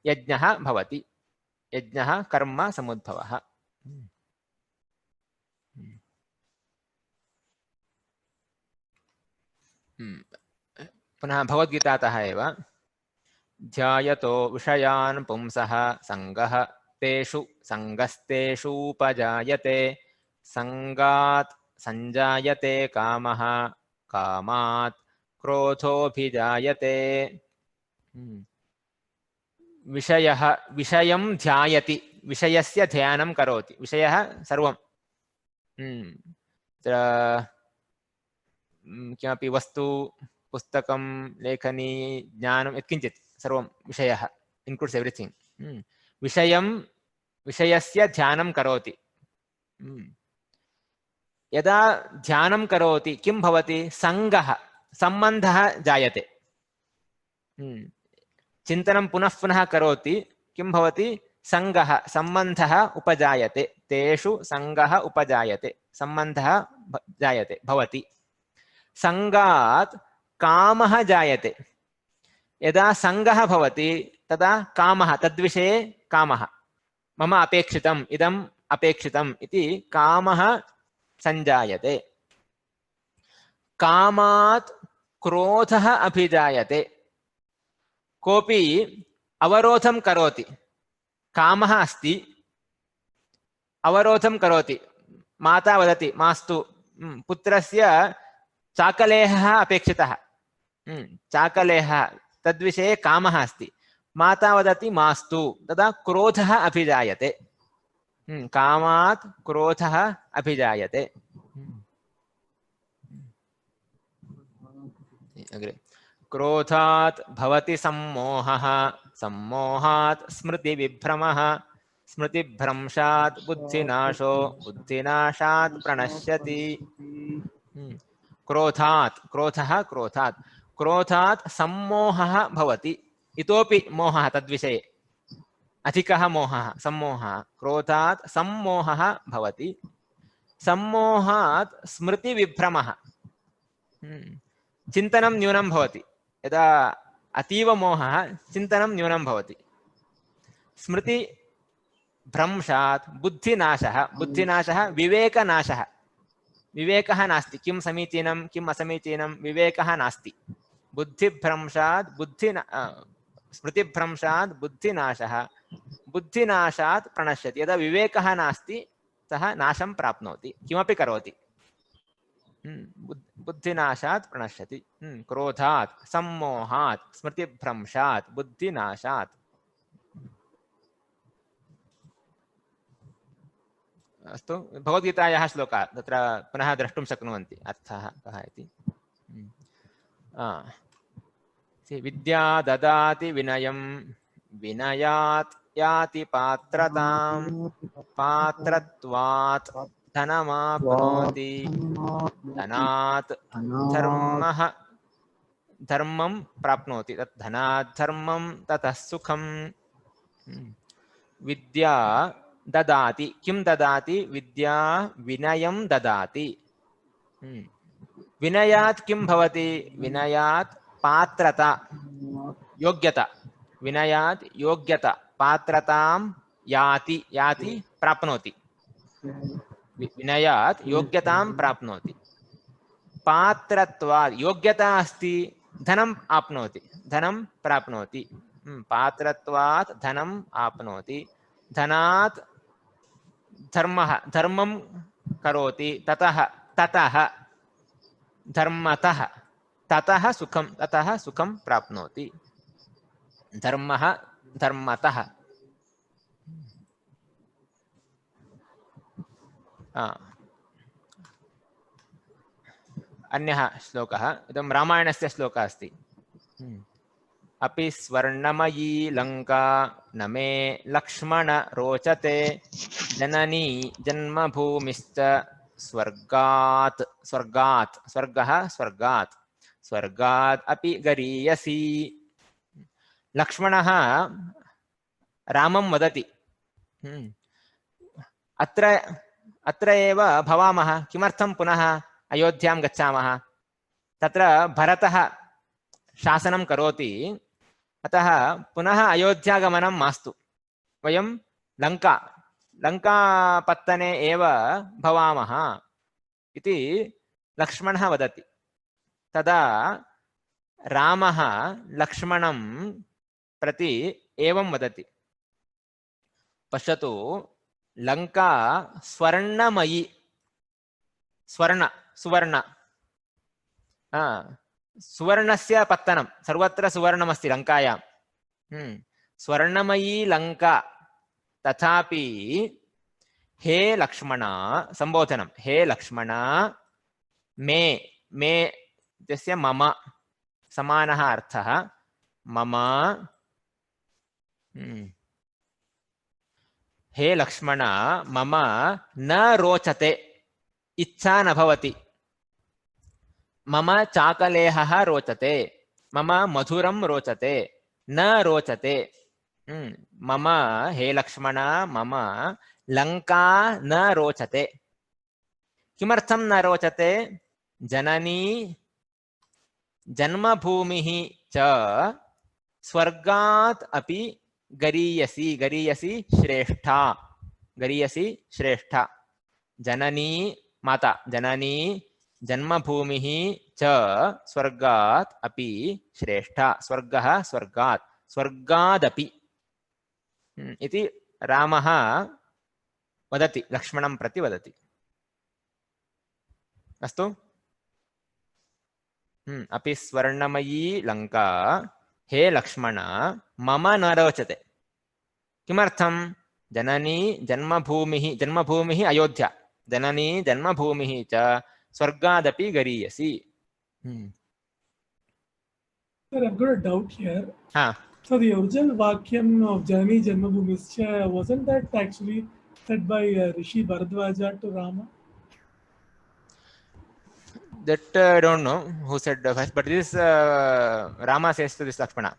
यज्ञः भवति। यज्ञः कर्म समुद्भवः। पुनः भगवद्गीतातः एव। ध्यायतो विषयान् पुंसः संगः तेषु संगस्तेषूपजायते संगात् संजायते कामः कामात् क्रोधोऽभिजायते। विषयः विषयं ध्यायति, विषयस्य ध्यानं करोति। विषयः सर्वं किमपि वस्तु, पुस्तकं, लेखनी, ज्ञानं, यत्किञ्चित् सर्वं विषयः, इन्क्लूड्स् एव्रिथिङ्ग्। विषयं विषयस्य ध्यानं करोति। यदा ध्यानं करोति किं भवति? संगः, सम्बन्धः जायते। चिन्तनं पुनः पुनः करोति, किं भवति? संगः, सम्बन्धः उपजायते। तेषु संगः उपजायते, सम्बन्धः जायते, भवति। संगात् कामः जायते। यदा संगः भवति तदा कामः, तद्विषये कामः, मम अपेक्षितम्, इदम् अपेक्षितम् इति कामः संजायते। कामात् क्रोधः अभिजायते। कोऽपि अवरोधं करोति, कामः अस्ति, अवरोधं करोति। माता वदति मास्तु, पुत्रस्य चाकलेहः अपेक्षितः, चाकलेहः, तद्विषये कामः अस्ति। माता वदति मास्तु, तदा क्रोधः अभिजायते। कामात् क्रोधः अभिजायते। अग्रे क्रोधात् भवति सम्मोहः सम्मोहात् स्मृतिविभ्रमः स्मृतिभ्रंशात् बुद्धिनाशो बुद्धिनाशात् प्रणश्यति। क्रोधात्, क्रोधः क्रोधात्, क्रोधात् सम्मोहः भवति। इतोपि मोहः, तद्विषये अधिकः मोहः, सम्मोहः। क्रोधात् सम्मोहः भवति। सम्मोहात् स्मृतिविभ्रमः, चिन्तनं न्यूनं भवति। यदा अतीव मोहः, चिन्तनं न्यूनं भवति। स्मृतिभ्रंशात् बुद्धिनाशः, बुद्धिनाशः विवेकनाशः। विवेकः नास्ति, किं समीचीनं किम् असमीचीनं, विवेकः नास्ति। बुद्धिभ्रंशात् स्मृतिभ्रंशात् बुद्धिनाशः बुद्धिनाशात् प्रणश्यति। यदा विवेकः नास्ति सः नाशं प्राप्नोति, किमपि करोति। बुद्धिनाशात् प्रणश्यति। क्रोधात् सम्मोहात् स्मृतिभ्रंशात् बुद्धिनाशात्। अस्तु, भगवद्गीतायाः श्लोकः तत्र पुनः द्रष्टुं शक्नुवन्ति अर्थः कः इति। विद्या ददाति विनयं विनयात् याति पात्रतां पात्रत्वात् धनमाप्नोति धनात् धर्मः धर्मं प्राप्नोति। तत् धनात् धर्मं ततः सुखं। विद्या ददाति, किं ददाति? विद्या विनयं ददाति। विनयात् किं भवति? विनयात् पात्रता, योग्यता। विनयात् योग्यता, पात्रतां याति, याति प्राप्नोति। विनयात् योग्यतां प्राप्नोति। पात्रत्वात्, योग्यता अस्ति, धनम् आप्नोति, धनं प्राप्नोति। पात्रत्वात् धनम् आप्नोति। धनात् धर्मः, धर्मं करोति। ततः, ततः धर्मतः ततः सुखं प्राप्नोति धर्मः धर्मतः अन्यः श्लोकः इदं रामायणस्य श्लोकः अस्ति अपि स्वर्णमयी लंका न मे लक्ष्मण रोचते जननी जन्मभूमिश्च स्वर्गात् स्वर्गात् स्वर्गः स्वर्गात् स्वर्गात् अपि गरीयसी लक्ष्मणः रामं वदति अत्र एव भवामः किमर्थं पुनः अयोध्यां गच्छामः तत्र भरतः शासनं करोति अतः पुनः अयोध्यागमनं मास्तु वयं लङ्कापत्तने एव भवामः इति लक्ष्मणः वदति तदा रामः लक्ष्मणं प्रति एवं वदति पश्यतु लङ्का स्वर्णमयी सुवर्ण सुवर्णस्य पत्तनं सर्वत्र सुवर्णमस्ति लङ्कायां स्वर्णमयी लङ्का तथापि हे लक्ष्मण संबोधनं हे लक्ष्मण मे इत्यस्य मम समानः अर्थः मम हे लक्ष्मण मम न रोचते इच्छा न भवति मम चाकलेहः रोचते मम मधुरं रोचते न रोचते मम हे लक्ष्मण मम लंका न रोचते किमर्थं न रोचते जननी जन्मभूमिः च स्वर्गात् अपि गरीयसी श्रेष्ठा जननी माता जननी जन्मभूमिः च स्वर्गात् अपि श्रेष्ठा स्वर्गः स्वर्गात् स्वर्गादपि इति रामः वदति लक्ष्मणं प्रति वदति अस्तु अपि स्वर्णमयी लंका हे लक्ष्मण मम न रोचते किमर्थं जननी जन्मभूमिः अयोध्या जननी जन्मभूमिः च स्वर्गादपि गरीयसी Sir, I've got a doubt here. हाँ So the original Vakyam of Janani Janmabhumischa, wasn't that actually said by Rishi Bharadwaja to Rama? that I don't know who said first, but this Rama says to this Lakshmana.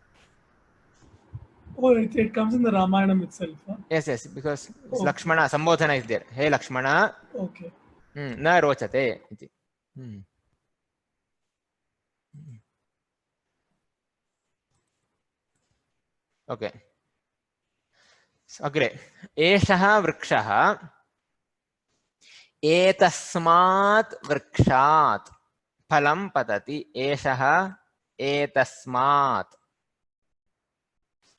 Oh, it comes in the Ramayana itself. Huh? Yes, because Lakshmana Sambodhana is there. Hey Lakshmana. Okay. Na rochate. Okay. अग्रे एषः वृक्षः एतस्मात् वृक्षात् फलं पतति एषः एतस्मात्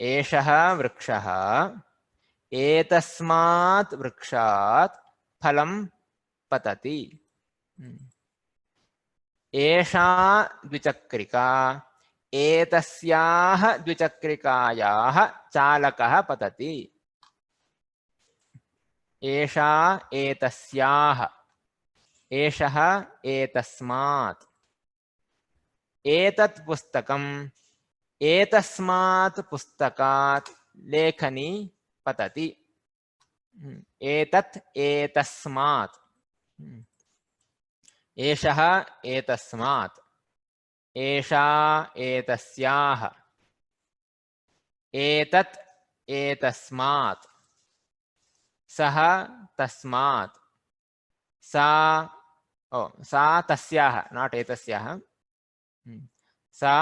एषः वृक्षः एतस्मात् वृक्षात् फलं पतति एषा द्विचक्रिका एतस्याः द्विचक्रिकायाः चालकः पतति एषा एतस्याः एषः एतस्मात् एतत् पुस्तकम् एतस्मात् पुस्तकात् लेखनी पतति एतत् एतस्मात् एषः एतस्मात् एषा एतस्याः एतत् एतस्मात् सः तस्मात् सा तस्याः नॉट एतस्याः सा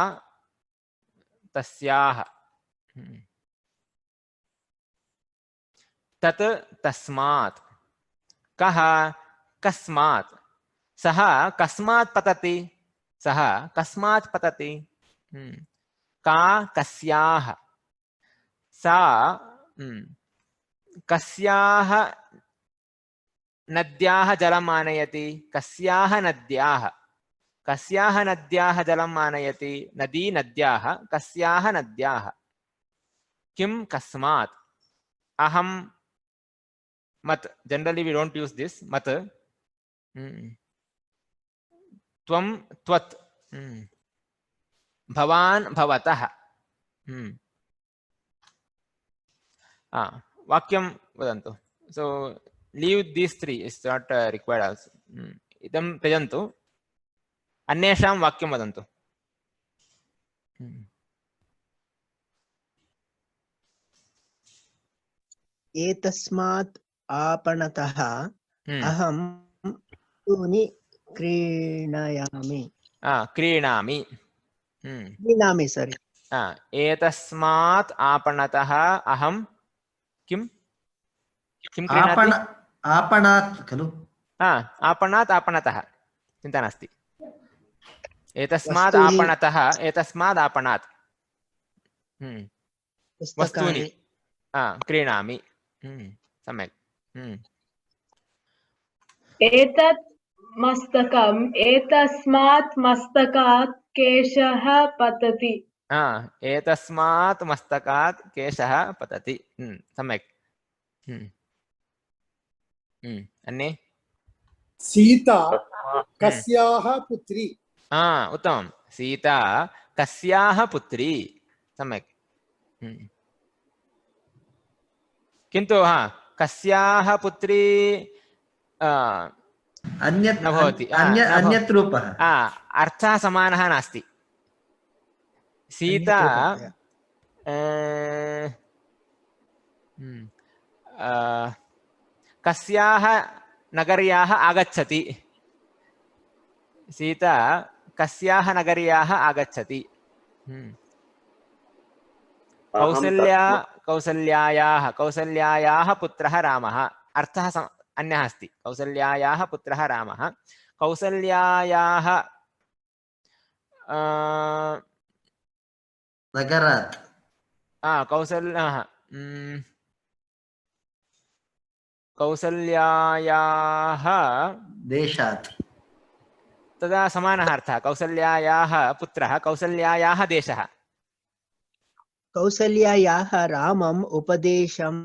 तस्याः तत् तस्मात् कः कस्मात् सः कस्मात् पतति सः कस्मात् पतति का कस्याः सा कस्याः नद्याः जलम् आनयति कस्याः नद्याः कस्याः नद्याः जलम् आनयति नदी नद्याः कस्याः नद्याः किं कस्मात् अहं मत् generally we don't use this मत् त्वं त्वत् भवान् भवतः वाक्यं वदन्तु so leave these three it's not required also इदं त्यजन्तु अन्येषां वाक्यं वदन्तु एतस्मात् आपणतः अहं वस्तूनि क्रीणामि सॉरी एतस्मात् आपणतः अहं किं क्रीणामि आपणात् खलु आपणात् आपणतः चिन्ता नास्ति एतस्मात् आपणात् वस्तूनि क्रीणामि सम्यक् एतत् मस्तकम् एतस्मात् मस्तकात् केशः पतति एतस्मात् मस्तकात् केशः पतति सम्यक् अन्ये सीता कस्याः पुत्री उत्तमं सीता कस्याः पुत्री सम्यक् किन्तु कस्याः पुत्री अन्यत् न भवति अन्यत् रूपः अर्थः समानः नास्ति सीता कस्याः नगर्याः आगच्छति सीता कस्याः नगर्याः आगच्छति कौसल्यायाः पुत्रः रामः अर्थः अन्यः अस्ति कौसल्यायाः पुत्रः रामः कौसल्यायाः नगरात् कौसल्यायाः देशात् तदा समानः अर्थः कौसल्यायाः पुत्रः कौसल्यायाः देशः कौसल्यायाः रामम् उपदेशं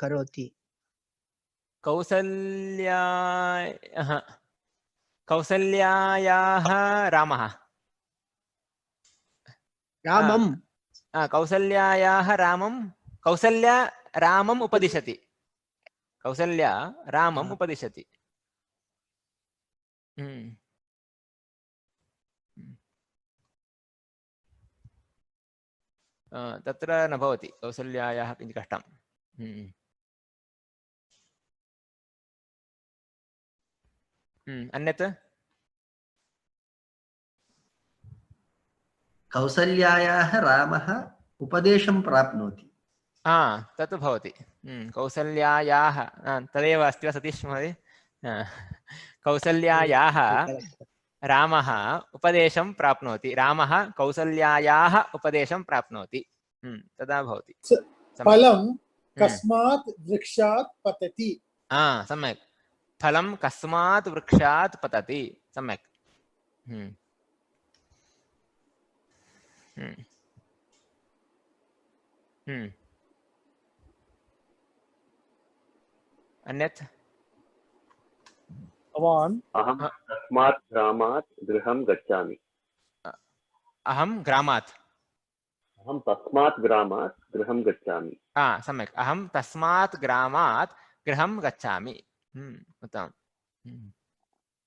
करोति कौसल्यायाः रामः कौसल्यायाः कौसल्या रामम् उपदिशति कौसल्या रामम् उपदिशति तत्र न भवति कौसल्यायाः किञ्चित् कष्टं अन्यत् कौसल्यायाः रामः उपदेशं प्राप्नोति तत् भवति कौसल्यायाः तदेव अस्ति वा सतीश महोदय कौसल्यायाः रामः उपदेशं प्राप्नोति रामः कौसल्यायाः उपदेशं प्राप्नोति तदा भवति फलं कस्मात् वृक्षात् पतति सम्यक् फलं कस्मात् वृक्षात् पतति सम्यक् अन्यत् भवान् अहं तस्मात् ग्रामात् गृहं गच्छामि अहं ग्रामात् अहं तस्मात् ग्रामात् गृहं गच्छामि सम्यक् अहं तस्मात् ग्रामात् गृहं गच्छामि उत्तमं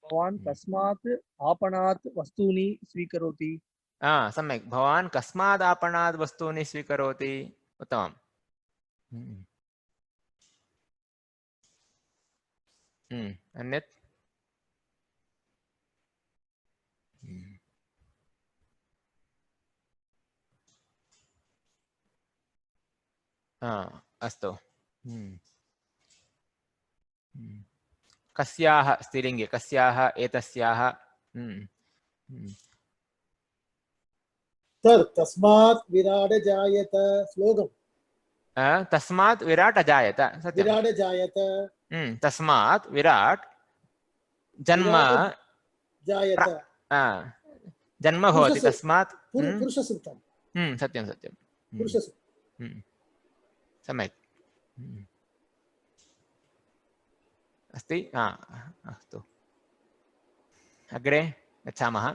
भवान् कस्मात् आपणात् वस्तूनि स्वीकरोति सम्यक् भवान् कस्मात् आपणात् वस्तूनि स्वीकरोति उत्तमम् अन्यत् अस्तु कस्याः स्त्रीलिङ्गे कस्याः एतस्याः तस्मात् विराट जायत श्लोकम् तस्मात् विराट अजायत सत्यं विराट जायत तस्मात् विराट जन्म जायत जन्म भवति तस्मात् पुरुषसूक्तं सत्यं सत्यं पुरुषसूक्तं सम्यक् अस्ति अस्तु अग्रे गच्छामः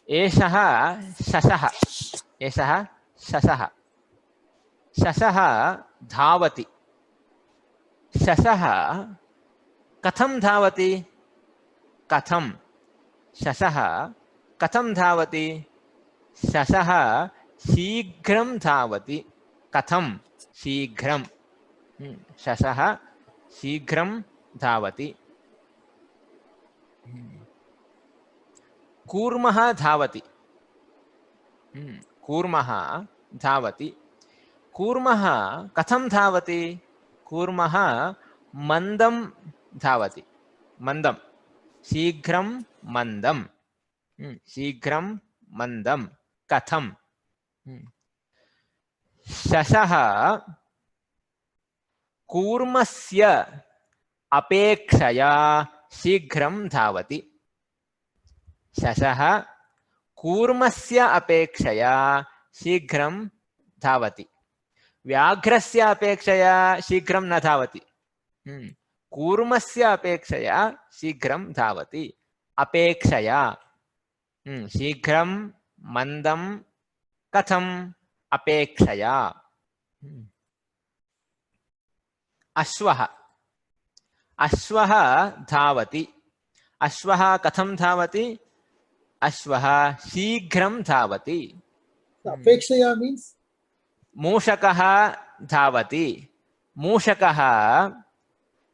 एषः शशः एषः शशः शशः धावति शशः कथं धावति कथं शशः कथं धावति शशः शीघ्रं धावति कथं शीघ्रं शशः शीघ्रं धावति कूर्मः धावति कूर्मः धावति कूर्मः कथं धावति कूर्मः मन्दं धावति मन्दं शीघ्रं मन्दं शीघ्रं मन्दं कथं शशः कूर्मस्य अपेक्षया शीघ्रं धावति शशः कूर्मस्य अपेक्षया शीघ्रं धावति व्याघ्रस्य अपेक्षया शीघ्रं न धावति कूर्मस्य अपेक्षया शीघ्रं धावति अपेक्षया शीघ्रं मन्दं कथम् अपेक्षया अश्वः अश्वः धावति अश्वः कथं धावति अश्वः शीघ्रं धावति अपेक्षया मीन्स मूषकः धावति मूषकः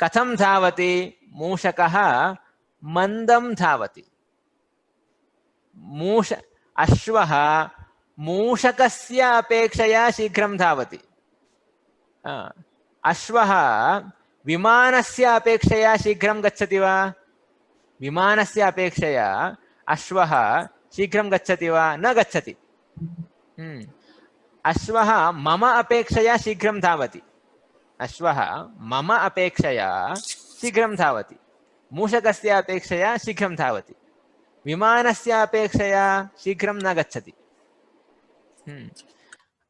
कथं धावति मूषकः मन्दं धावति अश्वः मूषकस्य अपेक्षया शीघ्रं धावति अश्वः विमानस्य अपेक्षया शीघ्रं गच्छति वा विमानस्य अपेक्षया अश्वः शीघ्रं गच्छति वा न गच्छति अश्वः मम अपेक्षया शीघ्रं धावति अश्वः मम अपेक्षया शीघ्रं धावति मूषकस्य अपेक्षया शीघ्रं धावति विमानस्य अपेक्षया शीघ्रं न गच्छति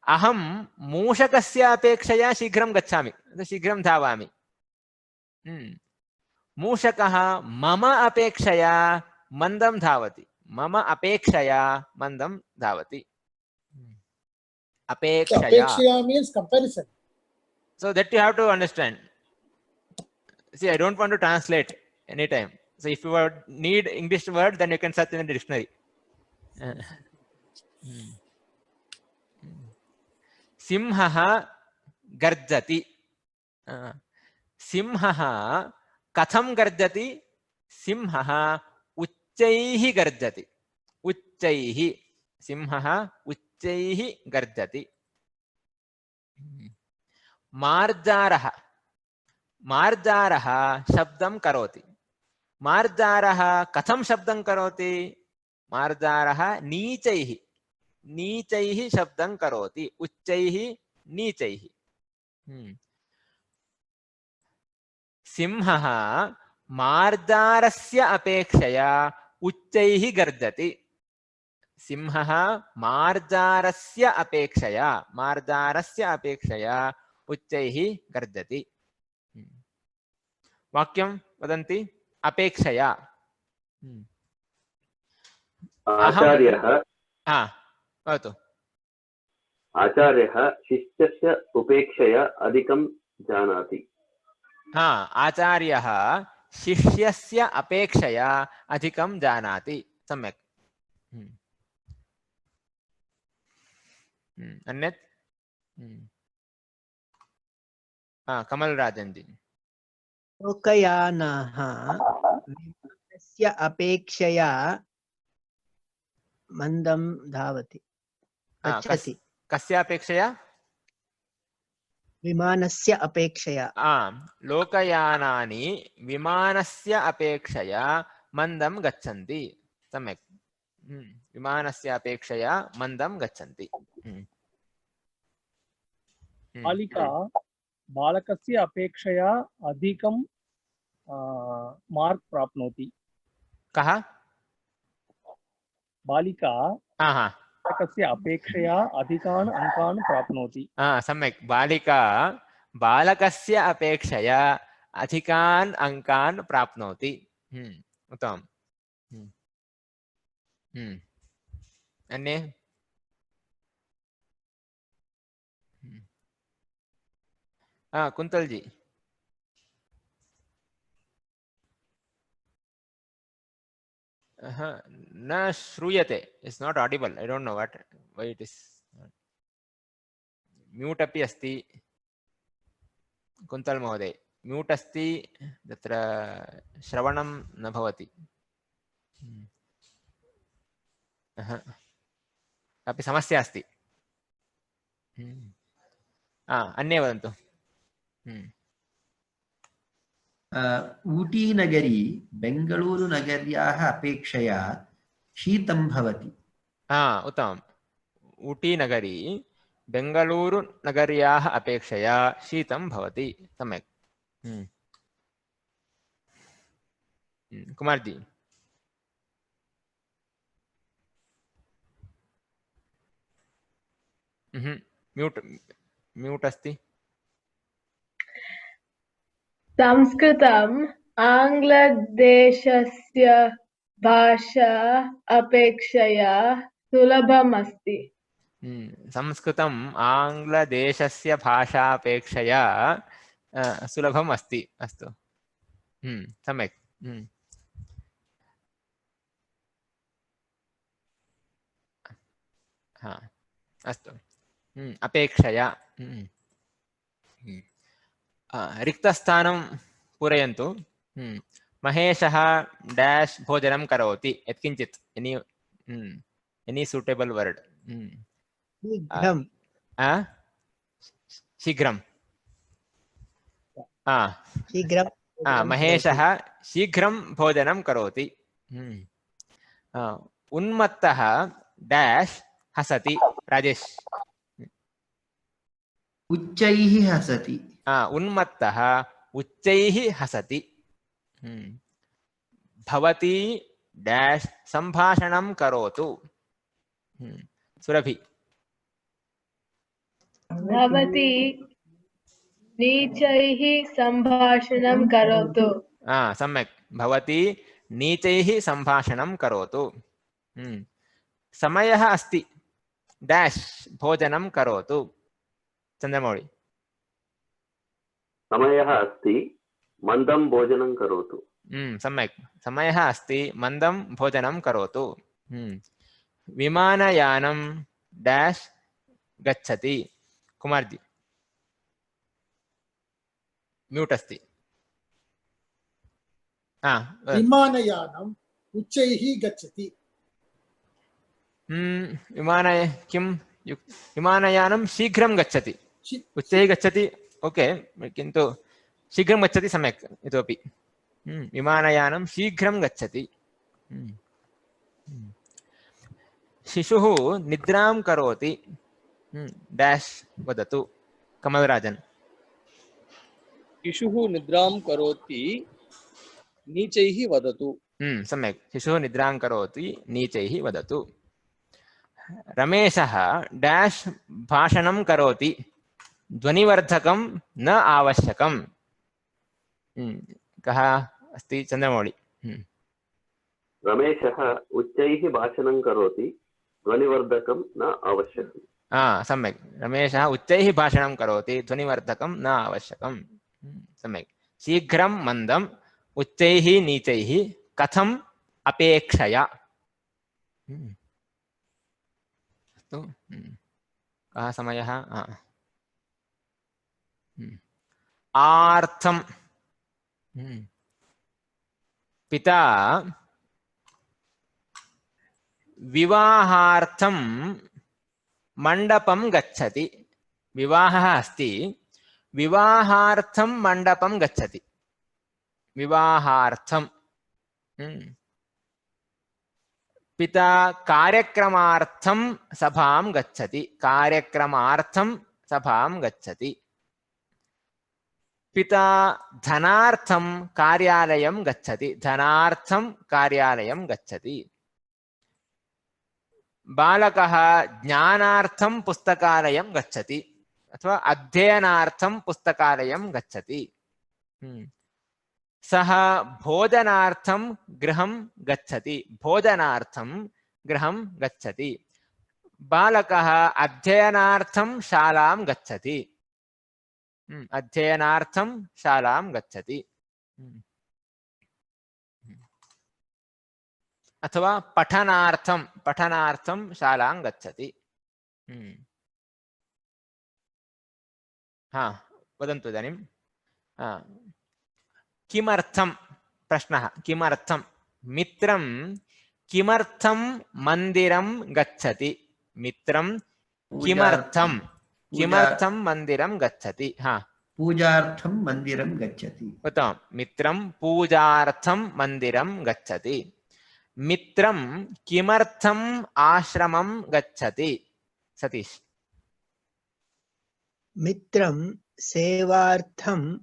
अहं मूषकस्य अपेक्षया शीघ्रं गच्छामि शीघ्रं धावामि मूषकः मम अपेक्षया मन्दं धावति मम अपेक्षया मन्दं धावति अपेक्षया means comparison. So that you have to understand. See, I don't want to translate anytime. So if you need English word, then you can search in the dictionary. सिंहः गर्जति सिंहः कथं गर्जति सिंहः उच्चैः गर्जति उच्चैः सिंहः उच्चैः गर्जति मार्जारः मार्जारः शब्दं करोति मार्जारः कथं शब्दं करोति मार्जारः नीचैः नीचैः शब्दं करोति उच्चैः नीचैः सिंहः मार्जारस्य अपेक्षया उच्चैः गर्जति सिंहः मार्जारस्य अपेक्षया उच्चैः गर्जति वाक्यं वदन्ति अपेक्षया आचार्यः वदतु आचार्यः शिष्यस्य उपेक्षया अधिकं जानाति आचार्यः शिष्यस्य अपेक्षया अधिकं जानाति सम्यक् अन्यत् कमलराजन् जी लोकयानः विमानस्य अपेक्षया मन्दं धावति गच्छति कस्य अपेक्षया विमानस्य अपेक्षया लोकयानानि विमानस्य अपेक्षया मन्दं गच्छन्ति सम्यक् विमानस्य अपेक्षया मन्दं गच्छन्ति बालिका बालकस्य अपेक्षया अधिकं मार्क् प्राप्नोति कः? बालिका हाँ हाँ बालकस्य अपेक्षया अधिकान् अङ्कान् प्राप्नोति। सम्यक्। बालिका बालकस्य अपेक्षया अधिकान् अङ्कान् प्राप्नोति। उत्तमम्। अन्ये? कुन्तल जी। न श्रूयते, it's not Audible. I don't know what why it is mute अपि अस्ति। कुन्तल महोदय म्यूट अस्ति, तत्र श्रवणं न भवति। कापि समस्या अस्ति? अन्ये वदन्तु। ऊटी नगरी बेंगलुरु नगर्याः अपेक्षया शीतं भवति। उत्तमम्। ऊटी नगरी बेंगलुरु नगर्याः अपेक्षया शीतं भवति। सम्यक्। कुमार जी। म्यूट म्यूट अस्ति। संस्कृतम् आङ्ग्लदेशस्य भाषा अपेक्षया सुलभम् अस्ति। संस्कृतम् आङ्ग्लदेशस्य भाषापेक्षया सुलभम् अस्ति। अस्तु, सम्यक्। अस्तु, अपेक्षया। रिक्तस्थानं पूरयन्तु। महेशः डैश भोजनं करोति। यत्किञ्चित् एनी सूटेबल वर्ड। शीघ्रं। शीघ्रं। शीघ्रं। महेशः शीघ्रं भोजनं करोति। उन्मत्तः डैश हसति। राजेश। उच्चैः हसति। उन्मत्तः उच्चैः हसति। भवती डैश संभाषणं करोतु। सुरभि। भवती नीचैः संभाषणं करोतु। सम्यक्। भवती नीचैः संभाषणं करोतु। समयः अस्ति डैश भोजनं करोतु। चन्द्रमौळि। समयः अस्ति मन्दं भोजनं करोतु। सम्यक्। समयः अस्ति मन्दं भोजनं करोतु। विमानयानं डैश गच्छति। कुमार जी म्यूट अस्ति। विमानयानम् उच्चैः गच्छति। विमानयानं शीघ्रं गच्छति। उच्चैः गच्छति ओके, किन्तु शीघ्रं गच्छति सम्यक्। इतोपि विमानयानं शीघ्रं गच्छति। शिशुः निद्रां करोति। डैश वदतु। कमलराजन्। शिशुः निद्रां करोति नीचैः वदतु। सम्यक्। शिशुः निद्रां करोति नीचैः वदतु। रमेशः डैश भाषणं करोति। ध्वनिवर्धकं न आवश्यकं। कः अस्ति? चन्द्रमौळि। रमेशः उच्चैः भाषणं करोति ध्वनिवर्धकं न आवश्यकम्। सम्यक्। रमेशः उच्चैः भाषणं करोति ध्वनिवर्धकं न आवश्यकं। सम्यक्। शीघ्रं मन्दम् उच्चैः नीचैः कथम् अपेक्षया। अस्तु। कः समयः? आर्थं। पिता विवाहार्थं मण्डपं गच्छति। विवाहः अस्ति, विवाहार्थं मण्डपं गच्छति। विवाहार्थं। पिता कार्यक्रमार्थं सभां गच्छति। कार्यक्रमार्थं सभां गच्छति। पिता धनार्थं कार्यालयं गच्छति, धनार्थं कार्यालयं गच्छति। बालकः ज्ञानार्थं पुस्तकालयं गच्छति अथवा अध्ययनार्थं पुस्तकालयं गच्छति। सः भोजनार्थं गृहं गच्छति, भोजनार्थं गृहं गच्छति। बालकः अध्ययनार्थं शालां गच्छति, अध्ययनार्थं शालां गच्छति। अथवा पठनार्थं, पठनार्थं शालां गच्छति। हाँ, वदन्तु इदानीं। किमर्थं, प्रश्नः किमर्थं, मित्रं किमर्थं मन्दिरं गच्छति, मित्रं किमर्थं, किमर्थं मन्दिरं गच्छति। हाँ, पूजार्थं मन्दिरं गच्छति। उत्तमं, मित्रं पूजार्थं मन्दिरं गच्छति। मित्रं किमर्थम् आश्रमं गच्छति, सतीश। मित्रं सेवार्थम्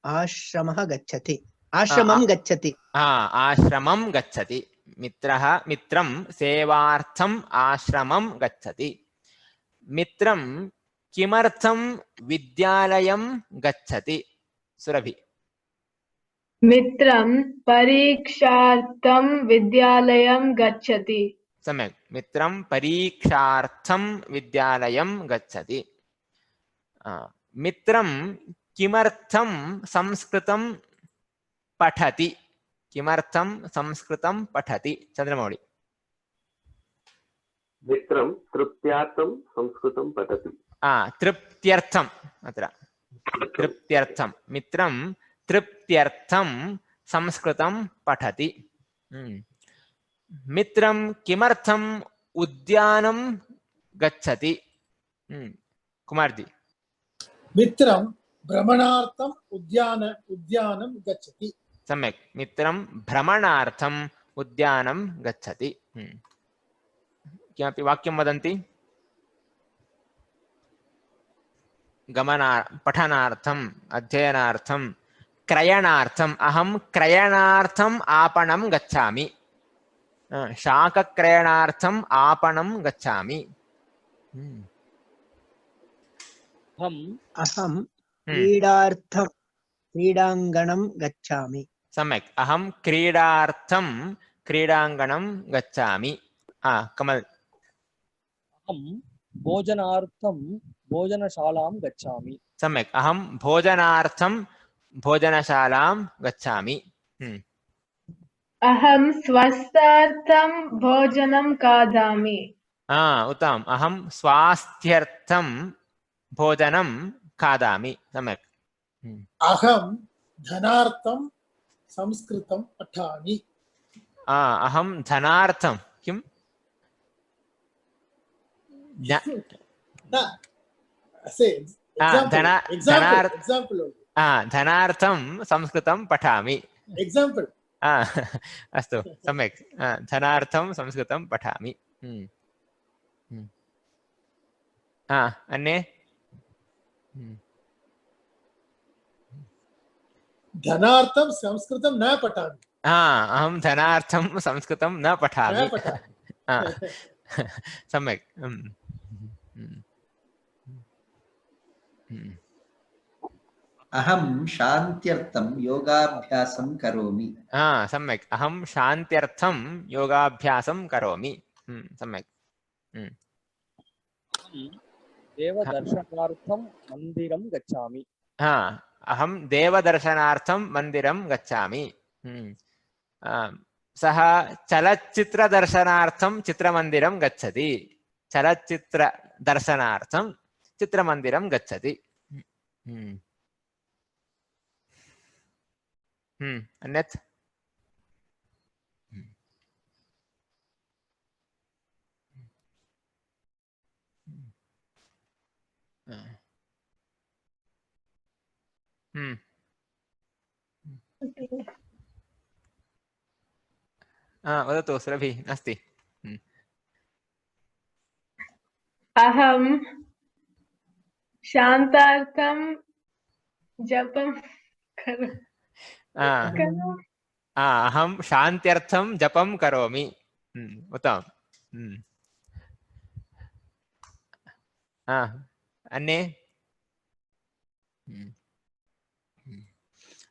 आश्रमः गच्छति, आश्रमं गच्छति। आश्रमं गच्छति। मित्रः, मित्रं सेवार्थम् आश्रमं गच्छति। मित्रं किमर्थं विद्यालयं गच्छति, सुरभि। मित्रं परीक्षार्थं विद्यालयं गच्छति। सम्यक्, मित्रं परीक्षार्थं विद्यालयं गच्छति। मित्रं किमर्थं संस्कृतं पठति, किमर्थं संस्कृतं पठति, चन्द्रमौळि। मित्रं तृप्त्यार्थं संस्कृतं पठति। तृप्त्यर्थम्, अत्र तृप्त्यर्थं, मित्रं तृप्त्यर्थं संस्कृतं पठति। मित्रं किमर्थम् उद्यानं गच्छति, कुमार्जी। मित्रं भ्रमणार्थम् उद्यानं गच्छति। सम्यक्, मित्रं भ्रमणार्थम् उद्यानं गच्छति। किमपि वाक्यं वदन्ति। पठनार्थम्, अध्ययनार्थं, क्रयणार्थम्, अहं क्रयणार्थम् आपणं गच्छामि, शाकक्रयणार्थम् आपणं गच्छामि। अहं क्रीडार्थं क्रीडाङ्गणं गच्छामि। सम्यक्, अहं क्रीडार्थं क्रीडाङ्गणं गच्छामि। कमल। अहं भोजनार्थं भोजनशालां गच्छामि। सम्यक्, अहं भोजनार्थं भोजनशालां गच्छामि। अहं स्वास्थ्यार्थं भोजनं खादामि। उत्तमम्, अहं स्वास्थ्यर्थं भोजनं खादामि। सम्यक्। अहं धनार्थं संस्कृतं पठामि। अहं धनार्थं किम्? धनार्थं संस्कृतं पठामि। एग्जाम्पल्। अस्तु, सम्यक्, धनार्थं संस्कृतं पठामि। अन्ये। धनार्थं संस्कृतं न पठामि। अहं धनार्थं संस्कृतं न पठामि। सम्यक्। अहं शान्त्यर्थं योगाभ्यासं करोमि। सम्यक्, अहं शान्त्यर्थं योगाभ्यासं करोमि। सम्यक्। देवदर्शनार्थं मन्दिरं गच्छामि। अहं देवदर्शनार्थं मन्दिरं गच्छामि। सः चलच्चित्रदर्शनार्थं चित्रमन्दिरं गच्छति, चलच्चित्रदर्शनार्थं चित्रमन्दिरं गच्छति। अन्यत्। वदतु सुरभि, अस्ति। अहं शान्तार्थं जपं आ, करोमि। अहं शान्त्यर्थं जपं करोमि। उत्तमम्। अन्ये?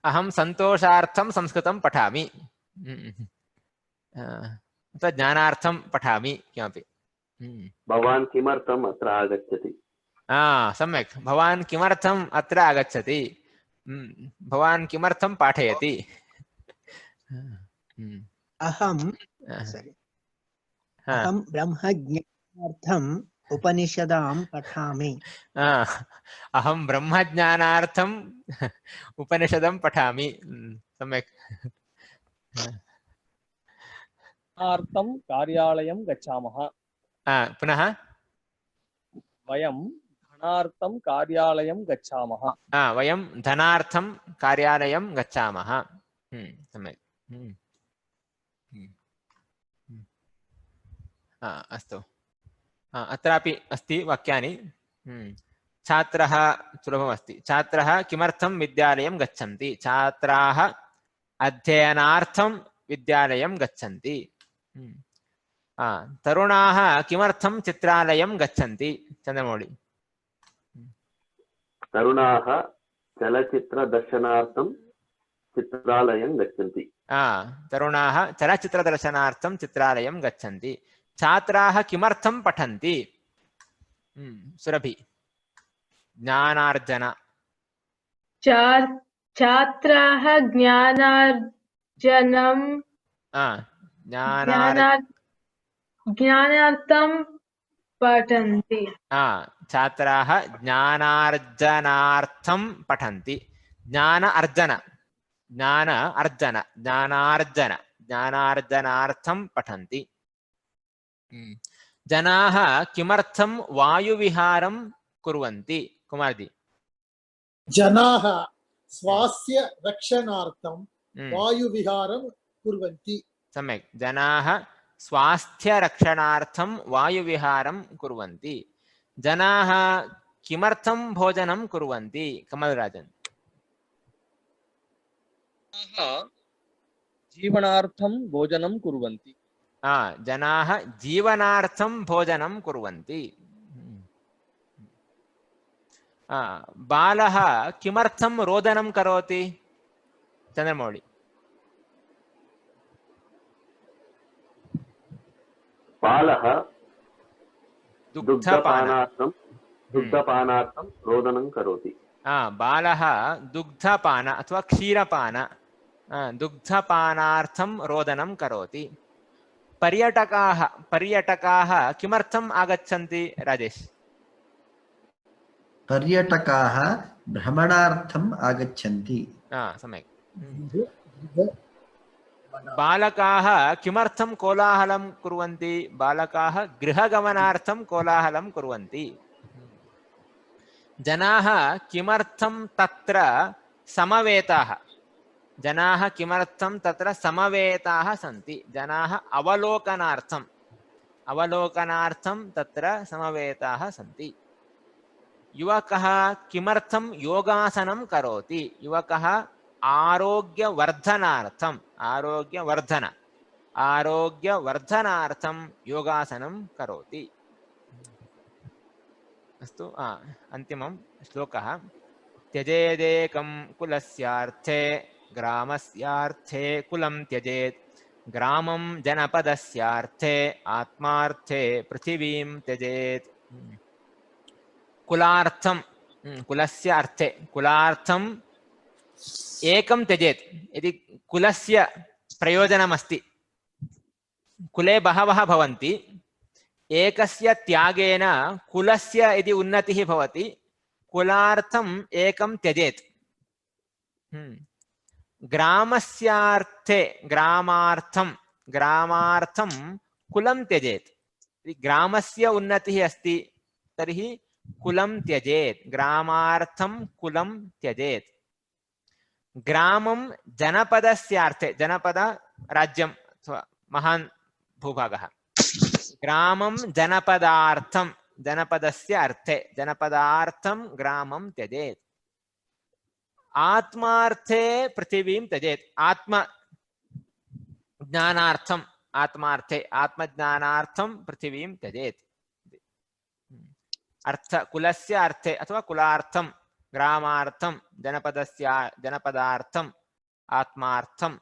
अहं सन्तोषार्थं संस्कृतं पठामि। अथवा ज्ञानार्थं पठामि किमपि। भवान् किमर्थम् अत्र आगच्छति? सम्यक्। भवान् किमर्थम् अत्र आगच्छति? भवान् किमर्थं पाठयति? अहं अहं ब्रह्मज्ञानार्थम् उपनिषदां पठामि। अहं ब्रह्मज्ञानार्थम् उपनिषदं पठामि। सम्यक्। धनार्थं कार्यालयं गच्छामः। पुनः वयं धनार्थं कार्यालयं गच्छामः। वयं धनार्थं कार्यालयं गच्छामः। सम्यक्। अस्तु। अत्रापि अस्ति वाक्यानि। छात्रः सुलभमस्ति। छात्रः किमर्थं विद्यालयं गच्छन्ति? छात्राः अध्ययनार्थं विद्यालयं गच्छन्ति। तरुणाः किमर्थं चित्रालयं गच्छन्ति? चन्द्रमौळि। तरुणाः चलच्चित्रदर्शनार्थं चित्रालयं गच्छन्ति। तरुणाः चलच्चित्रदर्शनार्थं चित्रालयं गच्छन्ति। छात्राः किमर्थं पठन्ति? सुरभि। ज्ञानार्जन। छात्राः ज्ञानार्जनं ज्ञानार्थं पठन्ति। छात्राः ज्ञानार्जनार्थं पठन्ति। ज्ञानार्जनार्थं पठन्ति। जनाः किमर्थं वायुविहारं कुर्वन्ति? कुमारजी। जनाः स्वास्थ्य रक्षणार्थं वायुविहारं कुर्वन्ति। सम्यक्। जनाः स्वास्थ्यरक्षणार्थं वायुविहारं कुर्वन्ति। जनाः किमर्थं भोजनं कुर्वन्ति? कमलराजन्। जीवनार्थं भोजनं कुर्वन्ति। जनाः जीवनार्थं भोजनं कुर्वन्ति। बालः किमर्थं रोदनं करोति? चन्द्रमौळि। बालः दुग्धपानार्थं रोदनं करोति। बालः दुग्धपान अथवा क्षीरपान दुग्धपानार्थं रोदनं करोति। पर्यटकाः किमर्थम् आगच्छन्ति? राजेश। पर्यटकाः भ्रमणार्थम् आगच्छन्ति। सम्यक्। बालकाः किमर्थं कोलाहलं कुर्वन्ति? बालकाः गृहगमनार्थं कोलाहलं कुर्वन्ति। जनाः किमर्थं तत्र समवेताः? जनाः किमर्थं तत्र समवेताः सन्ति? जनाः अवलोकनार्थं तत्र समवेताः सन्ति। युवकः किमर्थं योगासनं करोति? युवकः आरोग्यवर्धनार्थं योगासनं करोति। अस्तु। अन्तिमं श्लोकः। त्यजेदेकं कुलस्यार्थे ग्रामस्यार्थे कुलं त्यजेत्। ग्रामं जनपदस्यार्थे आत्मार्थे पृथिवीं त्यजेत्। कुलार्थं कुलस्य अर्थे कुलार्थं एकं त्यजेत्। यदि कुलस्य प्रयोजनमस्ति, कुले बहवः भवन्ति, एकस्य त्यागेन कुलस्य यदि उन्नतिः भवति, कुलार्थम् एकं त्यजेत्। ग्रामार्थं कुलं त्यजेत्। ग्रामस्य उन्नतिः अस्ति तर्हि कुलं त्यजेत्। ग्रामार्थं कुलं त्यजेत्। ग्रामं जनपदस्यार्थे, जनपद राज्यं अथवा महान् भूभागः। ग्रामं जनपदार्थं, जनपदस्य अर्थे जनपदार्थं ग्रामं त्यजेत्। आत्मार्थे पृथिवीं त्यजेत् आत्म ज्ञानार्थम आत्मार्थे आत्मज्ञानार्थम पृथिवीं त्यजेत् अर्थ कुलस्य अर्थे अथवा कुलार्थम ग्रामार्थम जनपदस्य जनपदार्थम आत्मार्थम